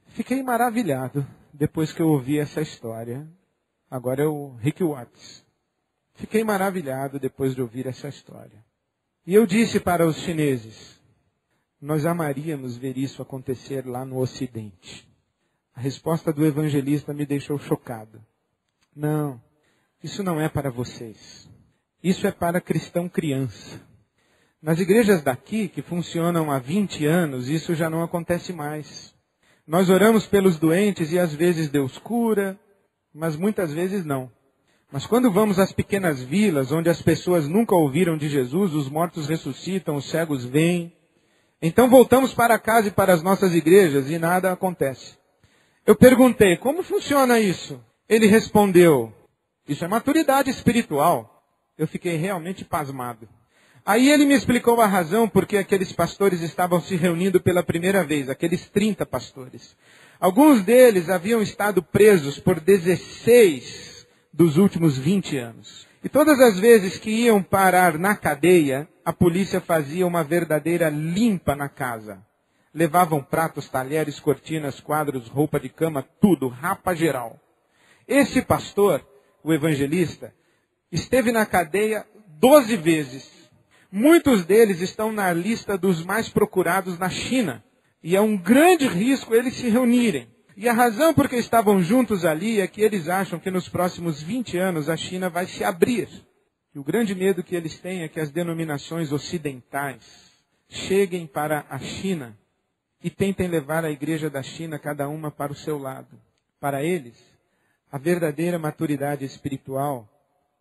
Fiquei maravilhado depois que eu ouvi essa história. Agora é o Rick Watts. Fiquei maravilhado depois de ouvir essa história. E eu disse para os chineses, nós amaríamos ver isso acontecer lá no Ocidente. A resposta do evangelista me deixou chocado. Não, isso não é para vocês. Isso é para cristão criança. Nas igrejas daqui, que funcionam há 20 anos, isso já não acontece mais. Nós oramos pelos doentes e às vezes Deus cura, mas muitas vezes não. Mas quando vamos às pequenas vilas, onde as pessoas nunca ouviram de Jesus, os mortos ressuscitam, os cegos veem. Então voltamos para casa e para as nossas igrejas e nada acontece. Eu perguntei, como funciona isso? Ele respondeu, Isso é maturidade espiritual. Eu fiquei realmente pasmado. Aí ele me explicou a razão por que aqueles pastores estavam se reunindo pela primeira vez, aqueles 30 pastores. Alguns deles haviam estado presos por 16 dos últimos 20 anos. E todas as vezes que iam parar na cadeia, a polícia fazia uma verdadeira limpa na casa. Levavam pratos, talheres, cortinas, quadros, roupa de cama, tudo, rapa geral. Esse pastor, o evangelista, esteve na cadeia 12 vezes. Muitos deles estão na lista dos mais procurados na China. E é um grande risco eles se reunirem. E a razão por que estavam juntos ali é que eles acham que nos próximos 20 anos a China vai se abrir. E o grande medo que eles têm é que as denominações ocidentais cheguem para a China e tentem levar a igreja da China, cada uma para o seu lado. Para eles, a verdadeira maturidade espiritual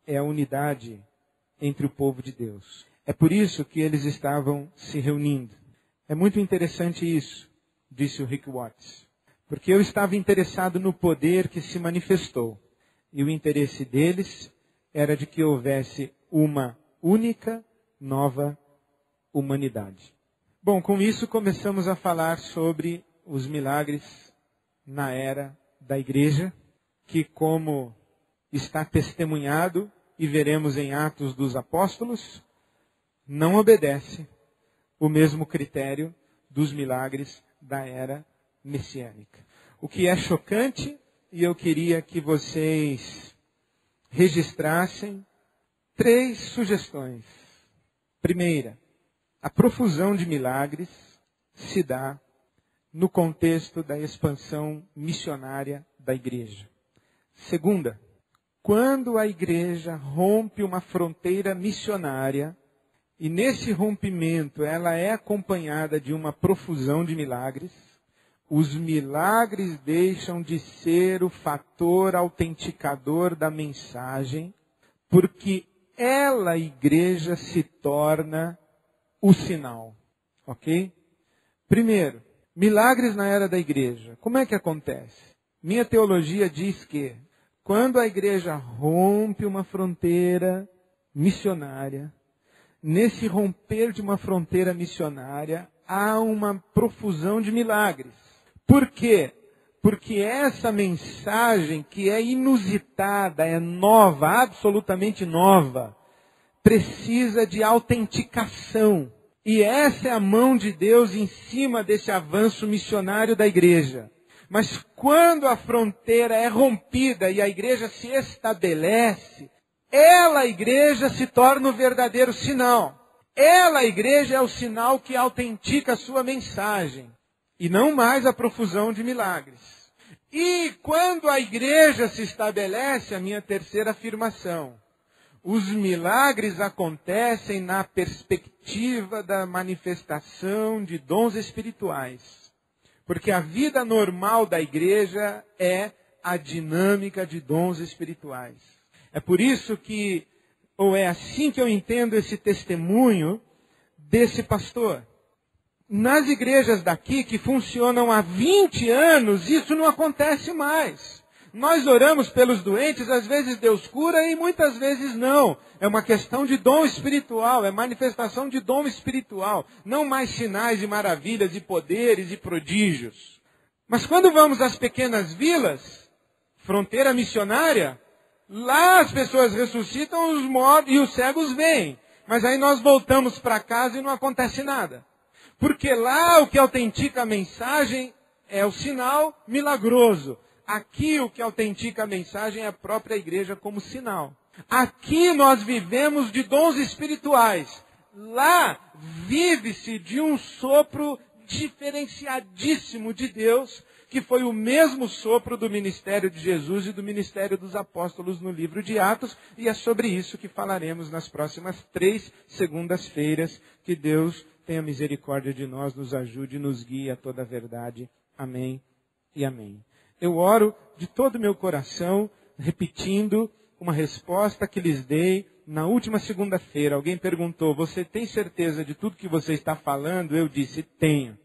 é a unidade entre o povo de Deus. É por isso que eles estavam se reunindo. É muito interessante isso, disse o Rick Watts. Porque eu estava interessado no poder que se manifestou. E o interesse deles era de que houvesse uma única, nova humanidade. Bom, com isso começamos a falar sobre os milagres na era da igreja, que como está testemunhado e veremos em Atos dos Apóstolos, não obedece o mesmo critério dos milagres da era messiânica. O que é chocante, e eu queria que vocês registrassem 3 sugestões. Primeira, a profusão de milagres se dá no contexto da expansão missionária da igreja. Segunda, quando a igreja rompe uma fronteira missionária, e nesse rompimento ela é acompanhada de uma profusão de milagres, os milagres deixam de ser o fator autenticador da mensagem, porque ela, a igreja, se torna o sinal. Ok? Primeiro, milagres na era da igreja. Como é que acontece? Minha teologia diz que quando a igreja rompe uma fronteira missionária, nesse romper de uma fronteira missionária, há uma profusão de milagres. Por quê? Porque essa mensagem que é inusitada, é nova, absolutamente nova, precisa de autenticação. E essa é a mão de Deus em cima desse avanço missionário da igreja. Mas quando a fronteira é rompida e a igreja se estabelece, ela, a igreja, se torna o verdadeiro sinal. Ela, a igreja, é o sinal que autentica a sua mensagem. E não mais a profusão de milagres. E quando a igreja se estabelece, a minha terceira afirmação, os milagres acontecem na perspectiva da manifestação de dons espirituais. Porque a vida normal da igreja é a dinâmica de dons espirituais. É por isso que, ou é assim que eu entendo esse testemunho desse pastor. Nas igrejas daqui, que funcionam há 20 anos, isso não acontece mais. Nós oramos pelos doentes, às vezes Deus cura e muitas vezes não. É uma questão de dom espiritual, é manifestação de dom espiritual. Não mais sinais e maravilhas e poderes e prodígios. Mas quando vamos às pequenas vilas, fronteira missionária, lá as pessoas ressuscitam os mortos e os cegos vêm. Mas aí nós voltamos para casa e não acontece nada. Porque lá o que autentica a mensagem é o sinal milagroso. Aqui o que autentica a mensagem é a própria igreja como sinal. Aqui nós vivemos de dons espirituais. Lá vive-se de um sopro diferenciadíssimo de Deus, que foi o mesmo sopro do ministério de Jesus e do ministério dos apóstolos no livro de Atos. E é sobre isso que falaremos nas próximas 3 segundas-feiras. Que Deus tenha misericórdia de nós, nos ajude e nos guie a toda a verdade. Amém e amém. Eu oro de todo o meu coração, repetindo uma resposta que lhes dei na última segunda-feira. Alguém perguntou, você tem certeza de tudo que você está falando? Eu disse, tenho.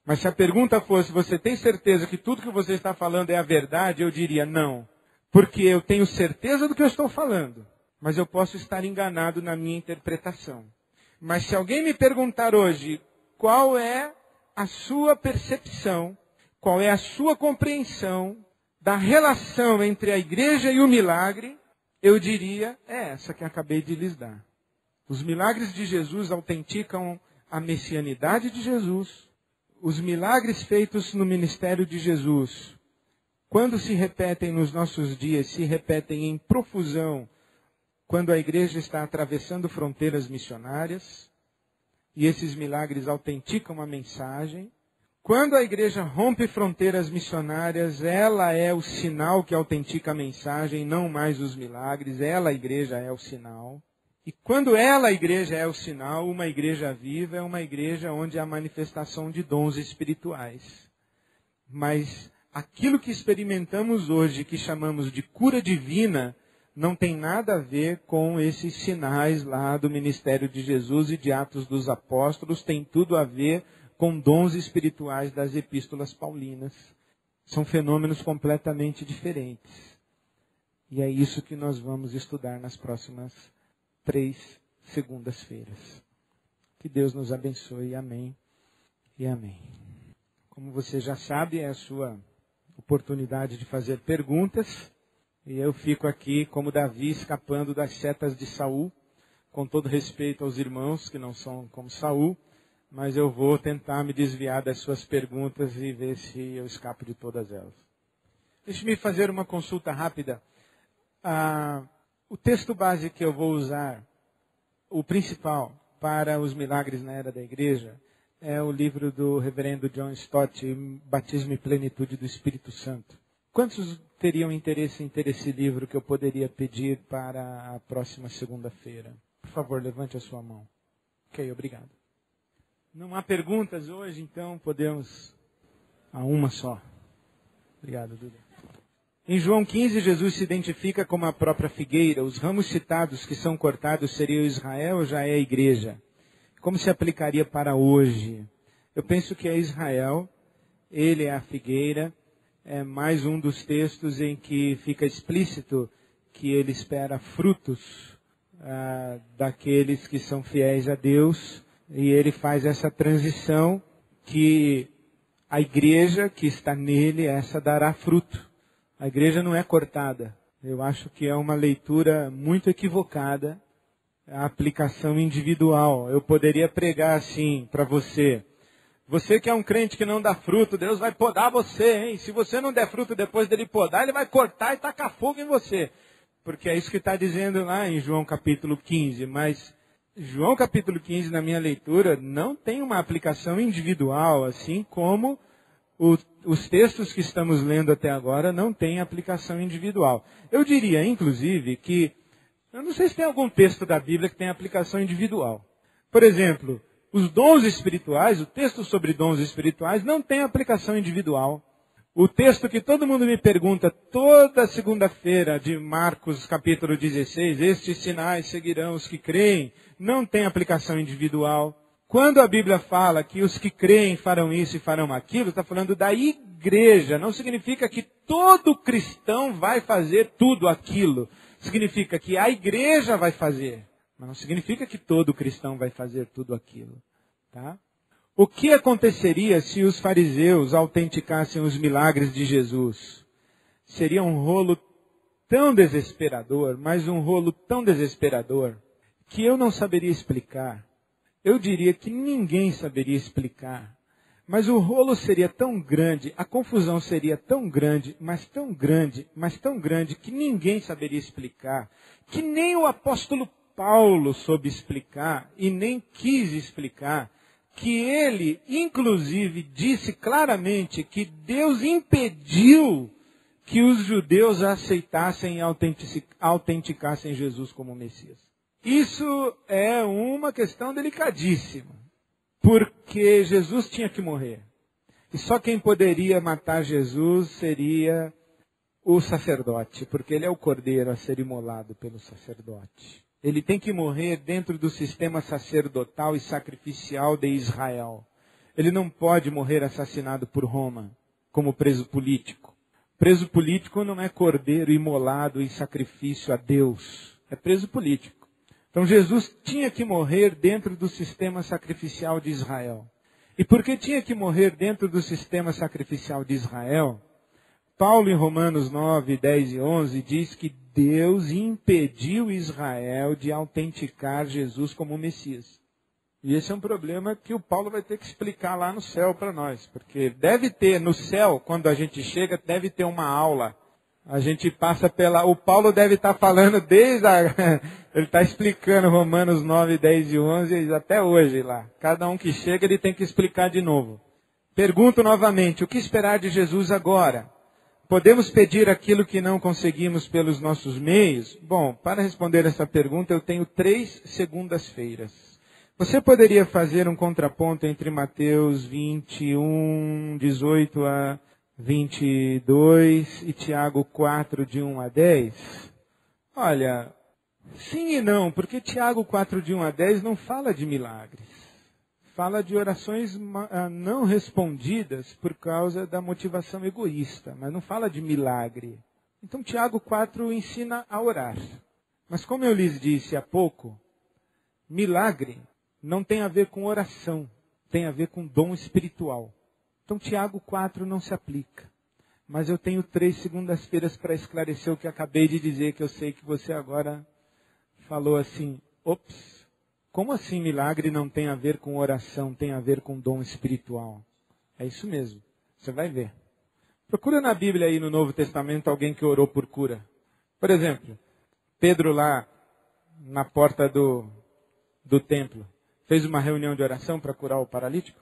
Mas se a pergunta fosse, você tem certeza que tudo que você está falando é a verdade? Eu diria, não. porque eu tenho certeza do que eu estou falando, mas eu posso estar enganado na minha interpretação. Mas se alguém me perguntar hoje qual é a sua percepção, qual é a sua compreensão da relação entre a igreja e o milagre, eu diria, é essa que acabei de lhes dar. Os milagres de Jesus autenticam a messianidade de Jesus. Os milagres feitos no ministério de Jesus, quando se repetem nos nossos dias, se repetem em profusão, quando a igreja está atravessando fronteiras missionárias, e esses milagres autenticam a mensagem. Quando a igreja rompe fronteiras missionárias, ela é o sinal que autentica a mensagem, não mais os milagres. Ela, a igreja, é o sinal. E quando ela, a igreja, é o sinal, uma igreja viva é uma igreja onde há manifestação de dons espirituais. Mas aquilo que experimentamos hoje, que chamamos de cura divina, não tem nada a ver com esses sinais lá do ministério de Jesus e de Atos dos Apóstolos, tem tudo a ver com dons espirituais das epístolas paulinas. São fenômenos completamente diferentes. E é isso que nós vamos estudar nas próximas 3 segundas-feiras. Que Deus nos abençoe. Amém e amém. Como você já sabe, é a sua oportunidade de fazer perguntas. E eu fico aqui como Davi escapando das setas de Saul, com todo respeito aos irmãos que não são como Saul, mas eu vou tentar me desviar das suas perguntas e ver se eu escapo de todas elas. Deixe-me fazer uma consulta rápida. O texto base que eu vou usar, o principal para os milagres na era da igreja, é o livro do reverendo John Stott, Batismo e Plenitude do Espírito Santo. Quantos teriam interesse em ter esse livro que eu poderia pedir para a próxima segunda-feira? Por favor, levante a sua mão. Ok, obrigado. Não há perguntas hoje, então podemos a uma só. Obrigado, Duda. Em João 15, Jesus se identifica como a própria figueira. Os ramos citados que são cortados seriam Israel ou já é a igreja? Como se aplicaria para hoje? Eu penso que é Israel, ele é a figueira. É mais um dos textos em que fica explícito que ele espera frutos daqueles que são fiéis a Deus. E ele faz essa transição que a igreja que está nele, essa dará fruto. A igreja não é cortada. Eu acho que é uma leitura muito equivocada, a aplicação individual. Eu poderia pregar assim para você. Você que é um crente que não dá fruto, Deus vai podar você, hein? Se você não der fruto depois dele podar, ele vai cortar e tacar fogo em você. Porque é isso que está dizendo lá em João capítulo 15. Mas João capítulo 15, na minha leitura, não tem uma aplicação individual, assim como os textos que estamos lendo até agora não têm aplicação individual. Eu diria, inclusive, que eu não sei se tem algum texto da Bíblia que tem aplicação individual. Por exemplo, os dons espirituais, o texto sobre dons espirituais não tem aplicação individual. O texto que todo mundo me pergunta toda segunda-feira de Marcos capítulo 16, estes sinais seguirão os que creem, não tem aplicação individual. Quando a Bíblia fala que os que creem farão isso e farão aquilo, está falando da igreja. Não significa que todo cristão vai fazer tudo aquilo. Significa que a igreja vai fazer. Mas não significa que todo cristão vai fazer tudo aquilo. Tá? O que aconteceria se os fariseus autenticassem os milagres de Jesus? Seria um rolo tão desesperador, mas um rolo tão desesperador, que eu não saberia explicar. Eu diria que ninguém saberia explicar. Mas o rolo seria tão grande, a confusão seria tão grande, mas tão grande, mas tão grande, que ninguém saberia explicar. Que nem o apóstolo Paulo soube explicar e nem quis explicar, que ele, inclusive, disse claramente que Deus impediu que os judeus aceitassem e autenticassem Jesus como Messias. Isso é uma questão delicadíssima, porque Jesus tinha que morrer. E só quem poderia matar Jesus seria o sacerdote, porque ele é o cordeiro a ser imolado pelo sacerdote. Ele tem que morrer dentro do sistema sacerdotal e sacrificial de Israel. Ele não pode morrer assassinado por Roma, como preso político. Preso político não é cordeiro imolado em sacrifício a Deus. É preso político. Então Jesus tinha que morrer dentro do sistema sacrificial de Israel. E porque tinha que morrer dentro do sistema sacrificial de Israel, Paulo em Romanos 9, 10 e 11 diz que Deus impediu Israel de autenticar Jesus como Messias. E esse é um problema que o Paulo vai ter que explicar lá no céu para nós. Porque deve ter, no céu, quando a gente chega, deve ter uma aula. A gente passa pela... O Paulo deve estar falando desde a... Ele está explicando Romanos 9, 10 e 11 até hoje lá. Cada um que chega, ele tem que explicar de novo. Pergunto novamente, o que esperar de Jesus agora? Podemos pedir aquilo que não conseguimos pelos nossos meios? Bom, para responder essa pergunta, eu tenho 3 segundas-feiras. Você poderia fazer um contraponto entre Mateus 21, 18 a 22 e Tiago 4, de 1 a 10? Olha, sim e não, porque Tiago 4, de 1 a 10 não fala de milagres. Fala de orações não respondidas por causa da motivação egoísta, mas não fala de milagre. Então Tiago 4 ensina a orar. Mas como eu lhes disse há pouco, milagre não tem a ver com oração, tem a ver com dom espiritual. Então Tiago 4 não se aplica. Mas eu tenho 3 segundas-feiras para esclarecer o que acabei de dizer, que eu sei que você agora falou assim, ops, como assim milagre não tem a ver com oração, tem a ver com dom espiritual? É isso mesmo, você vai ver. Procura na Bíblia aí no Novo Testamento alguém que orou por cura. Por exemplo, Pedro lá na porta do templo. Fez uma reunião de oração para curar o paralítico?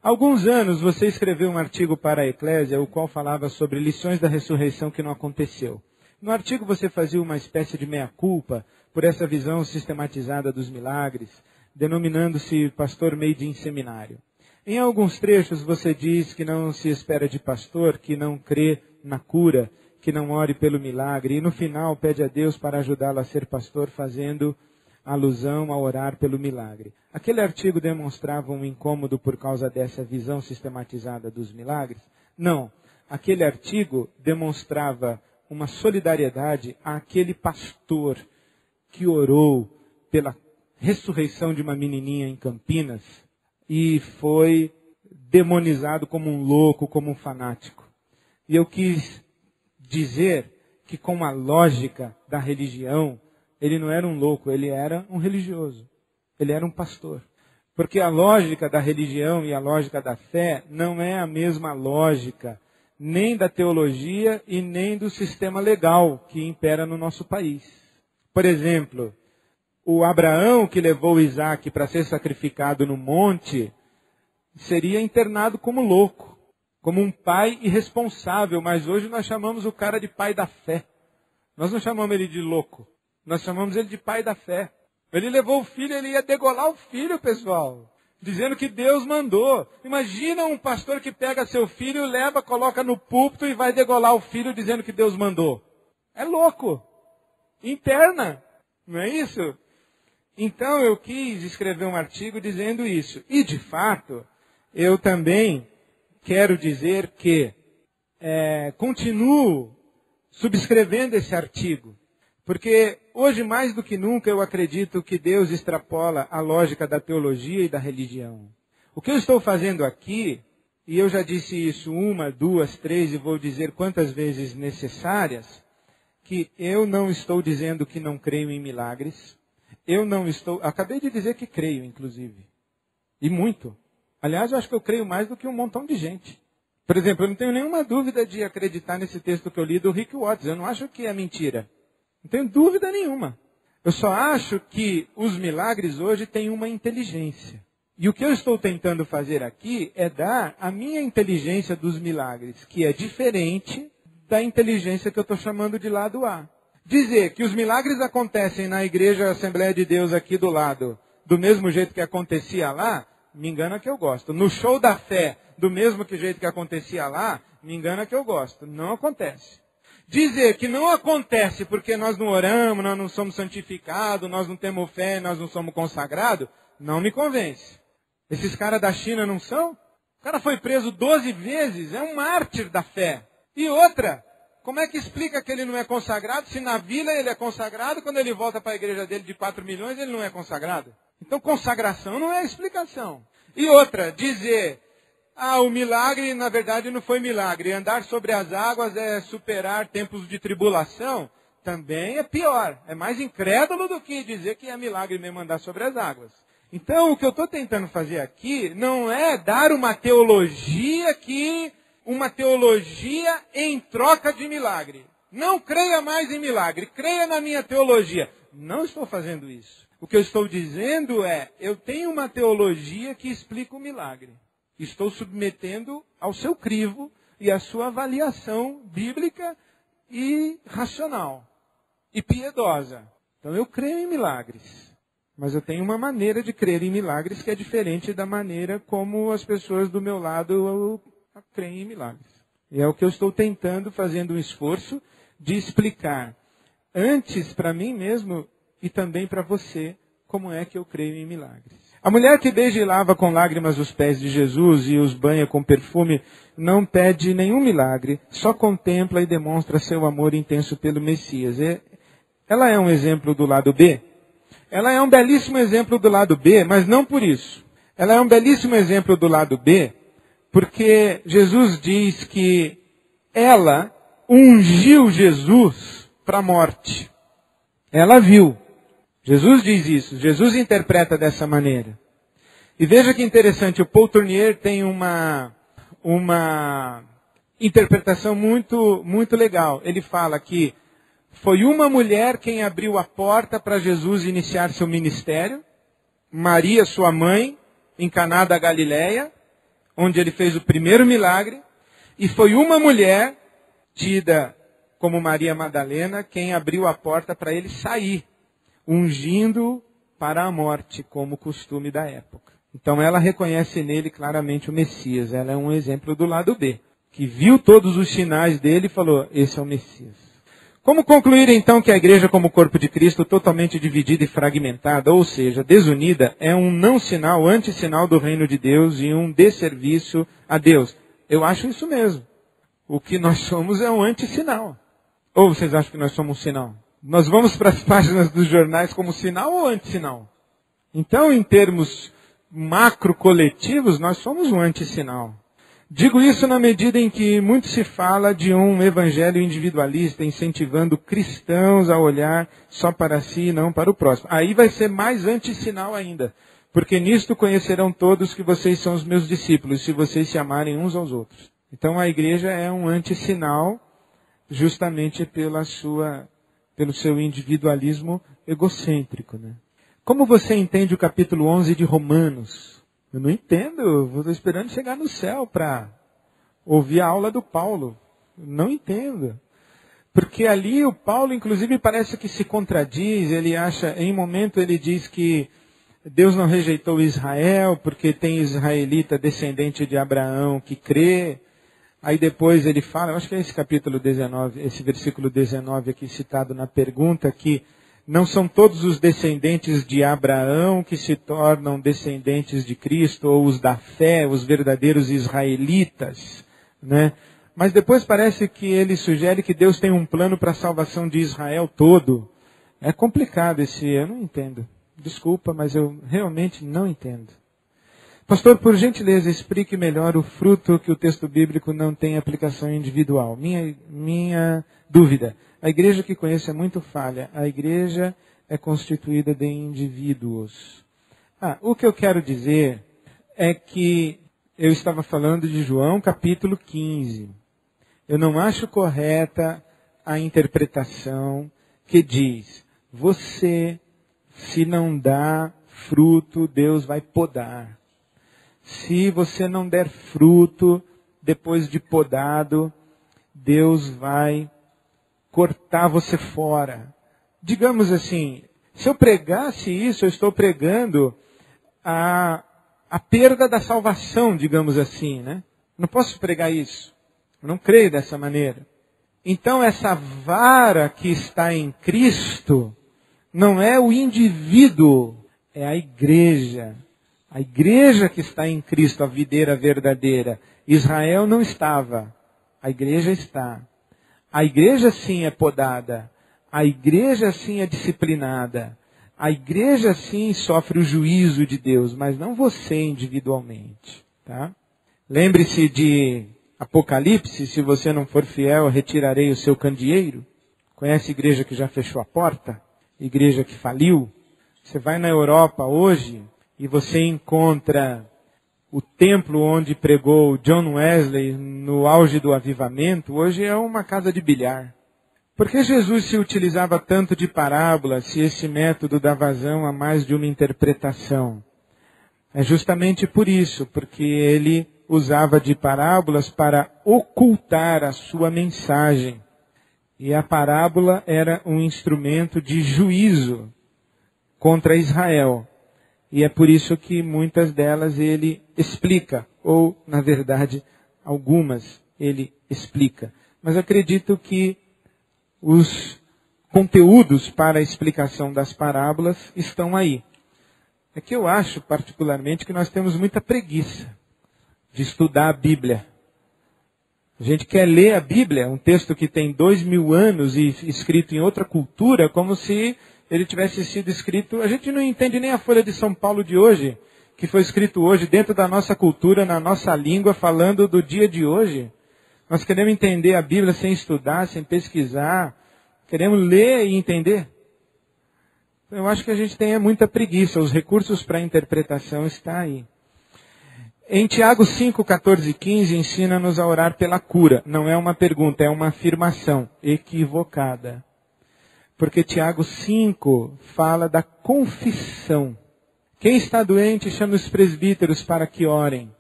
Há alguns anos você escreveu um artigo para a Eclésia, o qual falava sobre lições da ressurreição que não aconteceu. No artigo você fazia uma espécie de meia-culpa por essa visão sistematizada dos milagres, denominando-se pastor made in seminário. Em alguns trechos você diz que não se espera de pastor, que não crê na cura, que não ore pelo milagre, e no final pede a Deus para ajudá-lo a ser pastor, fazendo alusão a orar pelo milagre. Aquele artigo demonstrava um incômodo por causa dessa visão sistematizada dos milagres? Não. Aquele artigo demonstrava uma solidariedade àquele pastor que orou pela ressurreição de uma menininha em Campinas e foi demonizado como um louco, como um fanático. E eu quis dizer que com a lógica da religião, ele não era um louco, ele era um religioso. Ele era um pastor. Porque a lógica da religião e a lógica da fé não é a mesma lógica nem da teologia e nem do sistema legal que impera no nosso país. Por exemplo, o Abraão que levou Isaac para ser sacrificado no monte seria internado como louco, como um pai irresponsável, mas hoje nós chamamos o cara de pai da fé. Nós não chamamos ele de louco. Nós chamamos ele de pai da fé. Ele levou o filho, ele ia degolar o filho, pessoal. Dizendo que Deus mandou. Imagina um pastor que pega seu filho, leva, coloca no púlpito e vai degolar o filho dizendo que Deus mandou. É louco. Interna. Não é isso? Então eu quis escrever um artigo dizendo isso. E de fato, eu também quero dizer que continuo subscrevendo esse artigo. Porque hoje, mais do que nunca, eu acredito que Deus extrapola a lógica da teologia e da religião. O que eu estou fazendo aqui, e eu já disse isso 1, 2, 3 e vou dizer quantas vezes necessárias, que eu não estou dizendo que não creio em milagres. Acabei de dizer que creio, inclusive. E muito. Aliás, eu acho que eu creio mais do que um montão de gente. Por exemplo, eu não tenho nenhuma dúvida de acreditar nesse texto que eu li do Rick Watts. Eu não acho que é mentira. Não tenho dúvida nenhuma. Eu só acho que os milagres hoje têm uma inteligência. E o que eu estou tentando fazer aqui é dar a minha inteligência dos milagres, que é diferente da inteligência que eu estou chamando de lado A. Dizer que os milagres acontecem na Igreja Assembleia de Deus aqui do lado, do mesmo jeito que acontecia lá, me engana que eu gosto. No show da fé, do mesmo jeito que acontecia lá, me engana que eu gosto. Não acontece. Dizer que não acontece porque nós não oramos, nós não somos santificados, nós não temos fé, nós não somos consagrados, não me convence. Esses caras da China não são? O cara foi preso 12 vezes, é um mártir da fé. E outra, Como é que explica que ele não é consagrado, se na vila ele é consagrado, quando ele volta para a igreja dele de 4 milhões, ele não é consagrado? Então, consagração não é explicação. E outra, dizer, o milagre, na verdade, não foi milagre. Andar sobre as águas é superar tempos de tribulação, também é pior. É mais incrédulo do que dizer que é milagre mesmo andar sobre as águas. Então, o que eu estou tentando fazer aqui não é dar uma teologia em troca de milagre. Não creia mais em milagre, creia na minha teologia. Não estou fazendo isso. O que eu estou dizendo é, eu tenho uma teologia que explica o milagre. Estou submetendo ao seu crivo e à sua avaliação bíblica e racional e piedosa. Então eu creio em milagres, mas eu tenho uma maneira de crer em milagres que é diferente da maneira como as pessoas do meu lado creem em milagres. E é o que eu estou tentando, fazendo um esforço de explicar antes para mim mesmo e também para você como é que eu creio em milagres. A mulher que beija e lava com lágrimas os pés de Jesus e os banha com perfume não pede nenhum milagre, só contempla e demonstra seu amor intenso pelo Messias. Ela é um exemplo do lado B? Ela é um belíssimo exemplo do lado B, mas não por isso. Ela é um belíssimo exemplo do lado B, porque Jesus diz que ela ungiu Jesus para a morte. Ela viu. Jesus diz isso. Jesus interpreta dessa maneira. E veja que interessante, o Paul Tournier tem uma interpretação muito, muito legal. Ele fala que foi uma mulher quem abriu a porta para Jesus iniciar seu ministério. Maria, sua mãe, em Caná da Galileia, onde ele fez o primeiro milagre. E foi uma mulher, tida como Maria Madalena, quem abriu a porta para ele sair, ungindo para a morte, como costume da época. Então ela reconhece nele claramente o Messias. Ela é um exemplo do lado B, que viu todos os sinais dele e falou, esse é o Messias. Como concluir então que a igreja como corpo de Cristo, totalmente dividida e fragmentada, ou seja, desunida, é um não sinal, antissinal do reino de Deus e um desserviço a Deus? Eu acho isso mesmo. O que nós somos é um antissinal. Ou vocês acham que nós somos um sinal? Nós vamos para as páginas dos jornais como sinal ou antissinal? Então, em termos macro-coletivos, nós somos um antissinal. Digo isso na medida em que muito se fala de um evangelho individualista, incentivando cristãos a olhar só para si e não para o próximo. Aí vai ser mais antissinal ainda. Porque nisto conhecerão todos que vocês são os meus discípulos, se vocês se amarem uns aos outros. Então a igreja é um antissinal justamente pelo seu individualismo egocêntrico, né? Como você entende o capítulo 11 de Romanos? Eu não entendo, eu estou esperando chegar no céu para ouvir a aula do Paulo. Não entendo. Porque ali o Paulo, inclusive, parece que se contradiz. Ele acha, em um momento ele diz que Deus não rejeitou Israel, porque tem israelita descendente de Abraão que crê. Aí depois ele fala, eu acho que é esse capítulo 19, esse versículo 19 aqui citado na pergunta, que não são todos os descendentes de Abraão que se tornam descendentes de Cristo, ou os da fé, os verdadeiros israelitas, né? Mas depois parece que ele sugere que Deus tem um plano para a salvação de Israel todo. É complicado eu não entendo. Desculpa, mas eu realmente não entendo. Pastor, por gentileza, explique melhor o fruto que o texto bíblico não tem aplicação individual. Minha dúvida. A igreja que conheço é muito falha. A igreja é constituída de indivíduos. O que eu quero dizer é que eu estava falando de João capítulo 15. Eu não acho correta a interpretação que diz, você, se não dá fruto, Deus vai podar. Se você não der fruto, depois de podado, Deus vai cortar você fora. Digamos assim, se eu pregasse isso, eu estou pregando a perda da salvação, digamos assim, né? Não posso pregar isso. Eu não creio dessa maneira. Então essa vara que está em Cristo não é o indivíduo, é a igreja. A igreja que está em Cristo, a videira verdadeira. Israel não estava, a igreja está. A igreja sim é podada, a igreja sim é disciplinada, a igreja sim sofre o juízo de Deus, mas não você individualmente. Tá? Lembre-se de Apocalipse, se você não for fiel, retirarei o seu candeeiro. Conhece a igreja que já fechou a porta? Igreja que faliu? Você vai na Europa hoje e você encontra o templo onde pregou John Wesley no auge do avivamento, hoje é uma casa de bilhar. Por que Jesus se utilizava tanto de parábolas se esse método dá vazão a mais de uma interpretação? É justamente por isso, porque ele usava de parábolas para ocultar a sua mensagem. E a parábola era um instrumento de juízo contra Israel. E é por isso que muitas delas ele explica, ou, na verdade, algumas ele explica. Mas acredito que os conteúdos para a explicação das parábolas estão aí. É que eu acho, particularmente, que nós temos muita preguiça de estudar a Bíblia. A gente quer ler a Bíblia, um texto que tem 2000 anos e escrito em outra cultura, como se ele tivesse sido escrito... A gente não entende nem a Folha de São Paulo de hoje, que foi escrito hoje dentro da nossa cultura, na nossa língua, falando do dia de hoje. Nós queremos entender a Bíblia sem estudar, sem pesquisar. Queremos ler e entender. Eu acho que a gente tem muita preguiça. Os recursos para a interpretação estão aí. Em Tiago 5, 14 e 15, ensina-nos a orar pela cura. Não é uma pergunta, é uma afirmação equivocada. Porque Tiago 5 fala da confissão. Quem está doente, chama os presbíteros para que orem.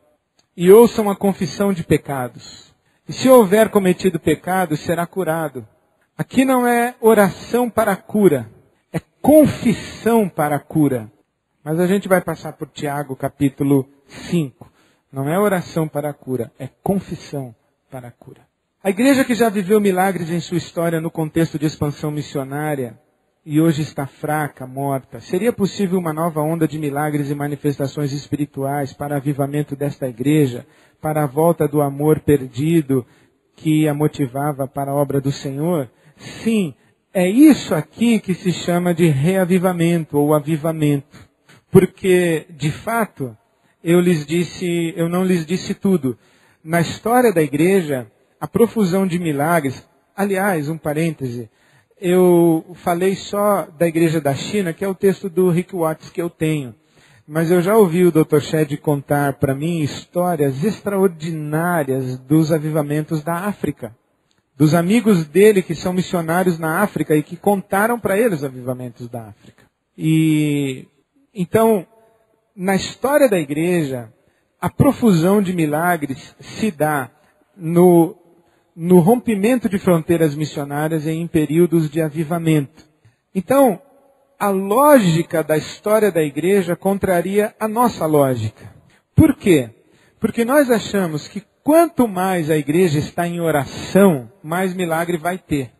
E ouçam a confissão de pecados. E se houver cometido pecado, será curado. Aqui não é oração para a cura. É confissão para a cura. Mas a gente vai passar por Tiago capítulo 5. Não é oração para a cura, é confissão para a cura. A igreja que já viveu milagres em sua história no contexto de expansão missionária e hoje está fraca, morta, seria possível uma nova onda de milagres e manifestações espirituais para avivamento desta igreja, para a volta do amor perdido que a motivava para a obra do Senhor? Sim, é isso aqui que se chama de reavivamento ou avivamento. Porque, de fato, eu não lhes disse tudo. Na história da igreja, a profusão de milagres, aliás, um parêntese, eu falei só da igreja da China, que é o texto do Rick Watts que eu tenho. Mas eu já ouvi o Dr. Shedd contar para mim histórias extraordinárias dos avivamentos da África. Dos amigos dele que são missionários na África e que contaram para ele os avivamentos da África. E então, na história da igreja, a profusão de milagres se dá no rompimento de fronteiras missionárias e em períodos de avivamento. Então, a lógica da história da igreja contraria a nossa lógica. Por quê? Porque nós achamos que quanto mais a igreja está em oração, mais milagre vai ter.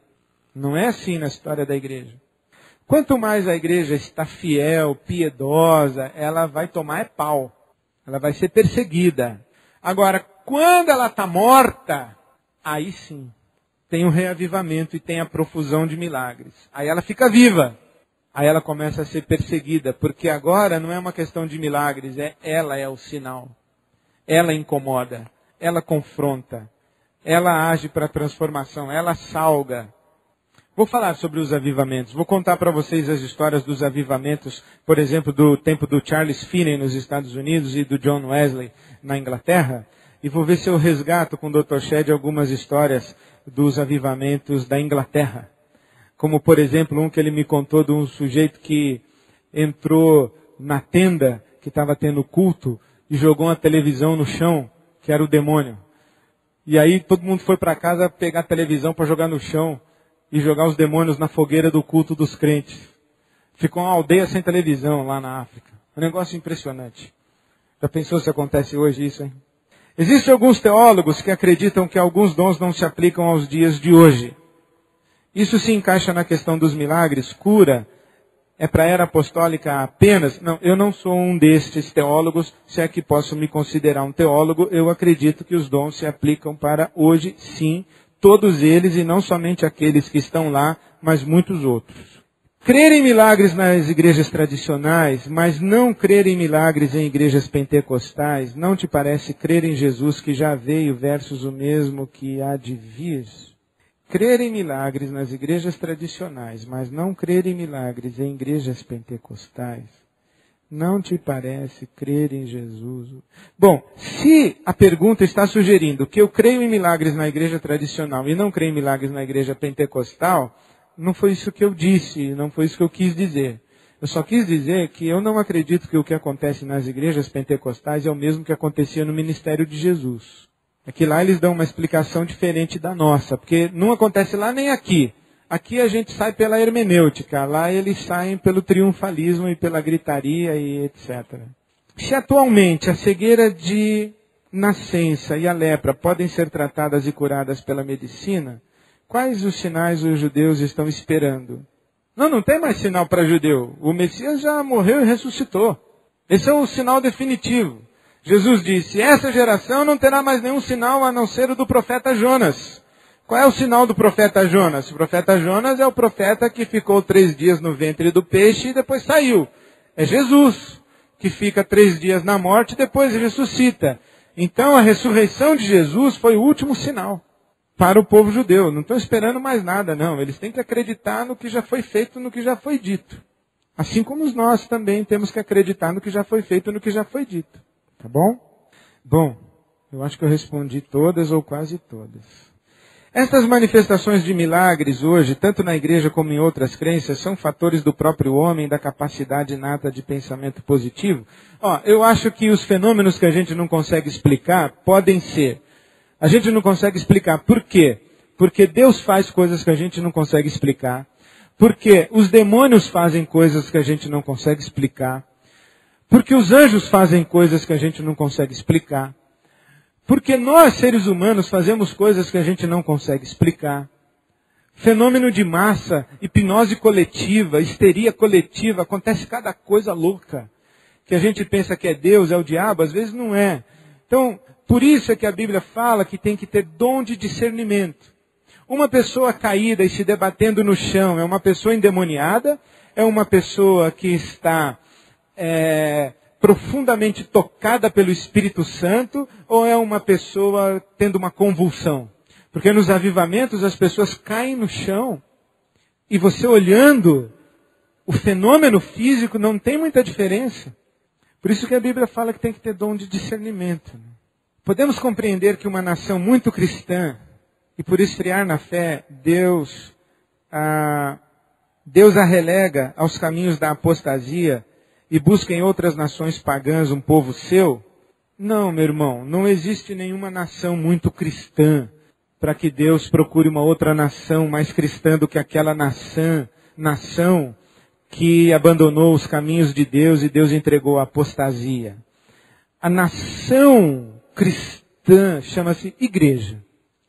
Não é assim na história da igreja. Quanto mais a igreja está fiel, piedosa, ela vai tomar pau. Ela vai ser perseguida. Agora, quando ela está morta, aí sim, tem um reavivamento e tem a profusão de milagres. Aí ela fica viva. Aí ela começa a ser perseguida, porque agora não é uma questão de milagres, ela é o sinal. Ela incomoda, ela confronta, ela age para a transformação, ela salga. Vou falar sobre os avivamentos, vou contar para vocês as histórias dos avivamentos, por exemplo, do tempo do Charles Finney nos Estados Unidos e do John Wesley na Inglaterra, e vou ver se eu resgato com o Dr. Shedd algumas histórias dos avivamentos da Inglaterra. Como, por exemplo, um que ele me contou de um sujeito que entrou na tenda que estava tendo culto e jogou uma televisão no chão, que era o demônio. E aí todo mundo foi para casa pegar a televisão para jogar no chão e jogar os demônios na fogueira do culto dos crentes. Ficou uma aldeia sem televisão lá na África. Um negócio impressionante. Já pensou se acontece hoje isso, hein? Existem alguns teólogos que acreditam que alguns dons não se aplicam aos dias de hoje. Isso se encaixa na questão dos milagres, cura, é para a era apostólica apenas? Não, eu não sou um destes teólogos, se é que posso me considerar um teólogo, eu acredito que os dons se aplicam para hoje, sim, todos eles, e não somente aqueles que estão lá, mas muitos outros. Crer em milagres nas igrejas tradicionais, mas não crer em milagres em igrejas pentecostais, não te parece crer em Jesus que já veio versus o mesmo que há de vir? Crer em milagres nas igrejas tradicionais, mas não crer em milagres em igrejas pentecostais, não te parece crer em Jesus? Bom, se a pergunta está sugerindo que eu creio em milagres na igreja tradicional e não creio em milagres na igreja pentecostal, não foi isso que eu disse, não foi isso que eu quis dizer. Eu só quis dizer que eu não acredito que o que acontece nas igrejas pentecostais é o mesmo que acontecia no ministério de Jesus. É que lá eles dão uma explicação diferente da nossa, porque não acontece lá nem aqui. Aqui a gente sai pela hermenêutica, lá eles saem pelo triunfalismo e pela gritaria e etc. Se atualmente a cegueira de nascença e a lepra podem ser tratadas e curadas pela medicina, quais os sinais os judeus estão esperando? Não tem mais sinal para judeu. O Messias já morreu e ressuscitou. Esse é o sinal definitivo. Jesus disse, essa geração não terá mais nenhum sinal a não ser o do profeta Jonas. Qual é o sinal do profeta Jonas? O profeta Jonas é o profeta que ficou 3 dias no ventre do peixe e depois saiu. É Jesus, que fica 3 dias na morte e depois ressuscita. Então a ressurreição de Jesus foi o último sinal para o povo judeu. Não estão esperando mais nada, não. Eles têm que acreditar no que já foi feito, no que já foi dito. Assim como nós também temos que acreditar no que já foi feito, no que já foi dito. Tá bom? Bom, eu acho que eu respondi todas ou quase todas. Estas manifestações de milagres hoje, tanto na igreja como em outras crenças, são fatores do próprio homem, da capacidade inata de pensamento positivo? Eu acho que os fenômenos que a gente não consegue explicar podem ser. A gente não consegue explicar por quê? Porque Deus faz coisas que a gente não consegue explicar. Porque os demônios fazem coisas que a gente não consegue explicar. Porque os anjos fazem coisas que a gente não consegue explicar. Porque nós, seres humanos, fazemos coisas que a gente não consegue explicar. Fenômeno de massa, hipnose coletiva, histeria coletiva, acontece cada coisa louca. Que a gente pensa que é Deus, é o diabo, às vezes não é. Então, por isso é que a Bíblia fala que tem que ter dom de discernimento. Uma pessoa caída e se debatendo no chão é uma pessoa endemoniada? É uma pessoa que está profundamente tocada pelo Espírito Santo? Ou é uma pessoa tendo uma convulsão? Porque nos avivamentos as pessoas caem no chão e você olhando o fenômeno físico não tem muita diferença. Por isso que a Bíblia fala que tem que ter dom de discernimento. Podemos compreender que uma nação muito cristã, e por esfriar na fé, Deus a relega aos caminhos da apostasia e busca em outras nações pagãs um povo seu? Não, meu irmão, não existe nenhuma nação muito cristã para que Deus procure uma outra nação mais cristã do que aquela nação que abandonou os caminhos de Deus e Deus entregou a apostasia. A nação cristã chama-se igreja.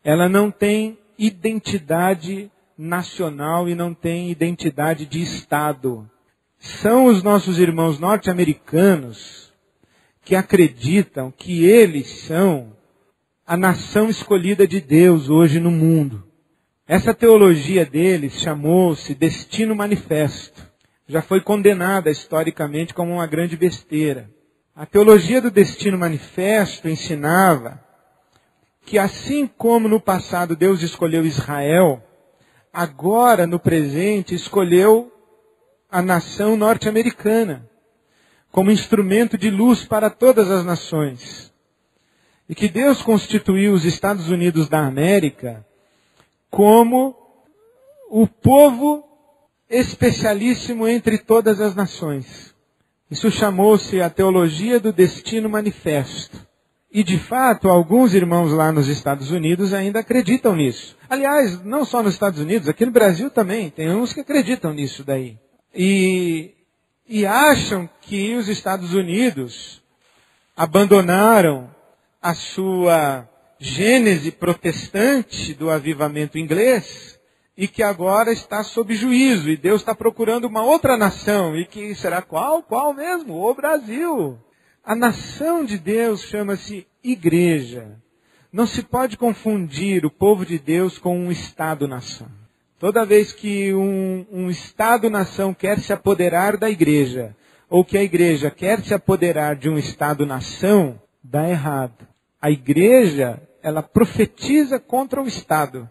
Ela não tem identidade nacional e não tem identidade de Estado. São os nossos irmãos norte-americanos que acreditam que eles são a nação escolhida de Deus hoje no mundo. Essa teologia deles chamou-se Destino Manifesto. Já foi condenada historicamente como uma grande besteira. A teologia do Destino Manifesto ensinava que assim como no passado Deus escolheu Israel, agora no presente escolheu a nação norte-americana como instrumento de luz para todas as nações. E que Deus constituiu os Estados Unidos da América como o povo especialíssimo entre todas as nações. Isso chamou-se a teologia do Destino Manifesto. E de fato, alguns irmãos lá nos Estados Unidos ainda acreditam nisso. Aliás, não só nos Estados Unidos, aqui no Brasil também, tem uns que acreditam nisso daí. E acham que os Estados Unidos abandonaram a sua gênese protestante do avivamento inglês e que agora está sob juízo e Deus está procurando uma outra nação. E que será qual? Qual mesmo? O Brasil. A nação de Deus chama-se igreja. Não se pode confundir o povo de Deus com um Estado-nação. Toda vez que um Estado-nação quer se apoderar da igreja, ou que a igreja quer se apoderar de um Estado-nação, dá errado. A igreja, ela profetiza contra o Estado.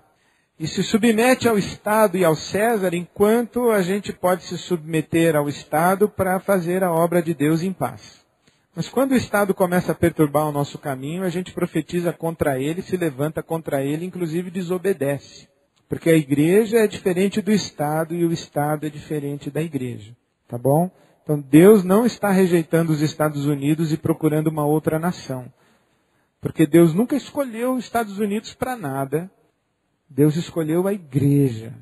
E se submete ao Estado e ao César, enquanto a gente pode se submeter ao Estado para fazer a obra de Deus em paz. Mas quando o Estado começa a perturbar o nosso caminho, a gente profetiza contra ele, se levanta contra ele, inclusive desobedece. Porque a igreja é diferente do Estado e o Estado é diferente da igreja. Tá bom? Então Deus não está rejeitando os Estados Unidos e procurando uma outra nação. Porque Deus nunca escolheu os Estados Unidos para nada. Deus escolheu a igreja,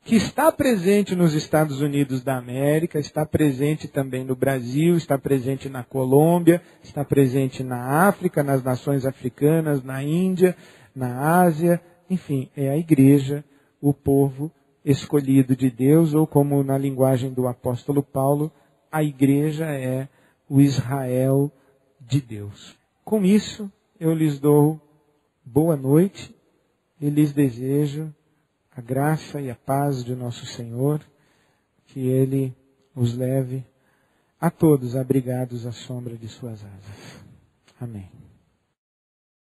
que está presente nos Estados Unidos da América, está presente também no Brasil, está presente na Colômbia, está presente na África, nas nações africanas, na Índia, na Ásia. Enfim, é a igreja, o povo escolhido de Deus, ou como na linguagem do apóstolo Paulo, a igreja é o Israel de Deus. Com isso, eu lhes dou boa noite e lhes desejo a graça e a paz de nosso Senhor, que Ele os leve a todos abrigados à sombra de suas asas. Amém.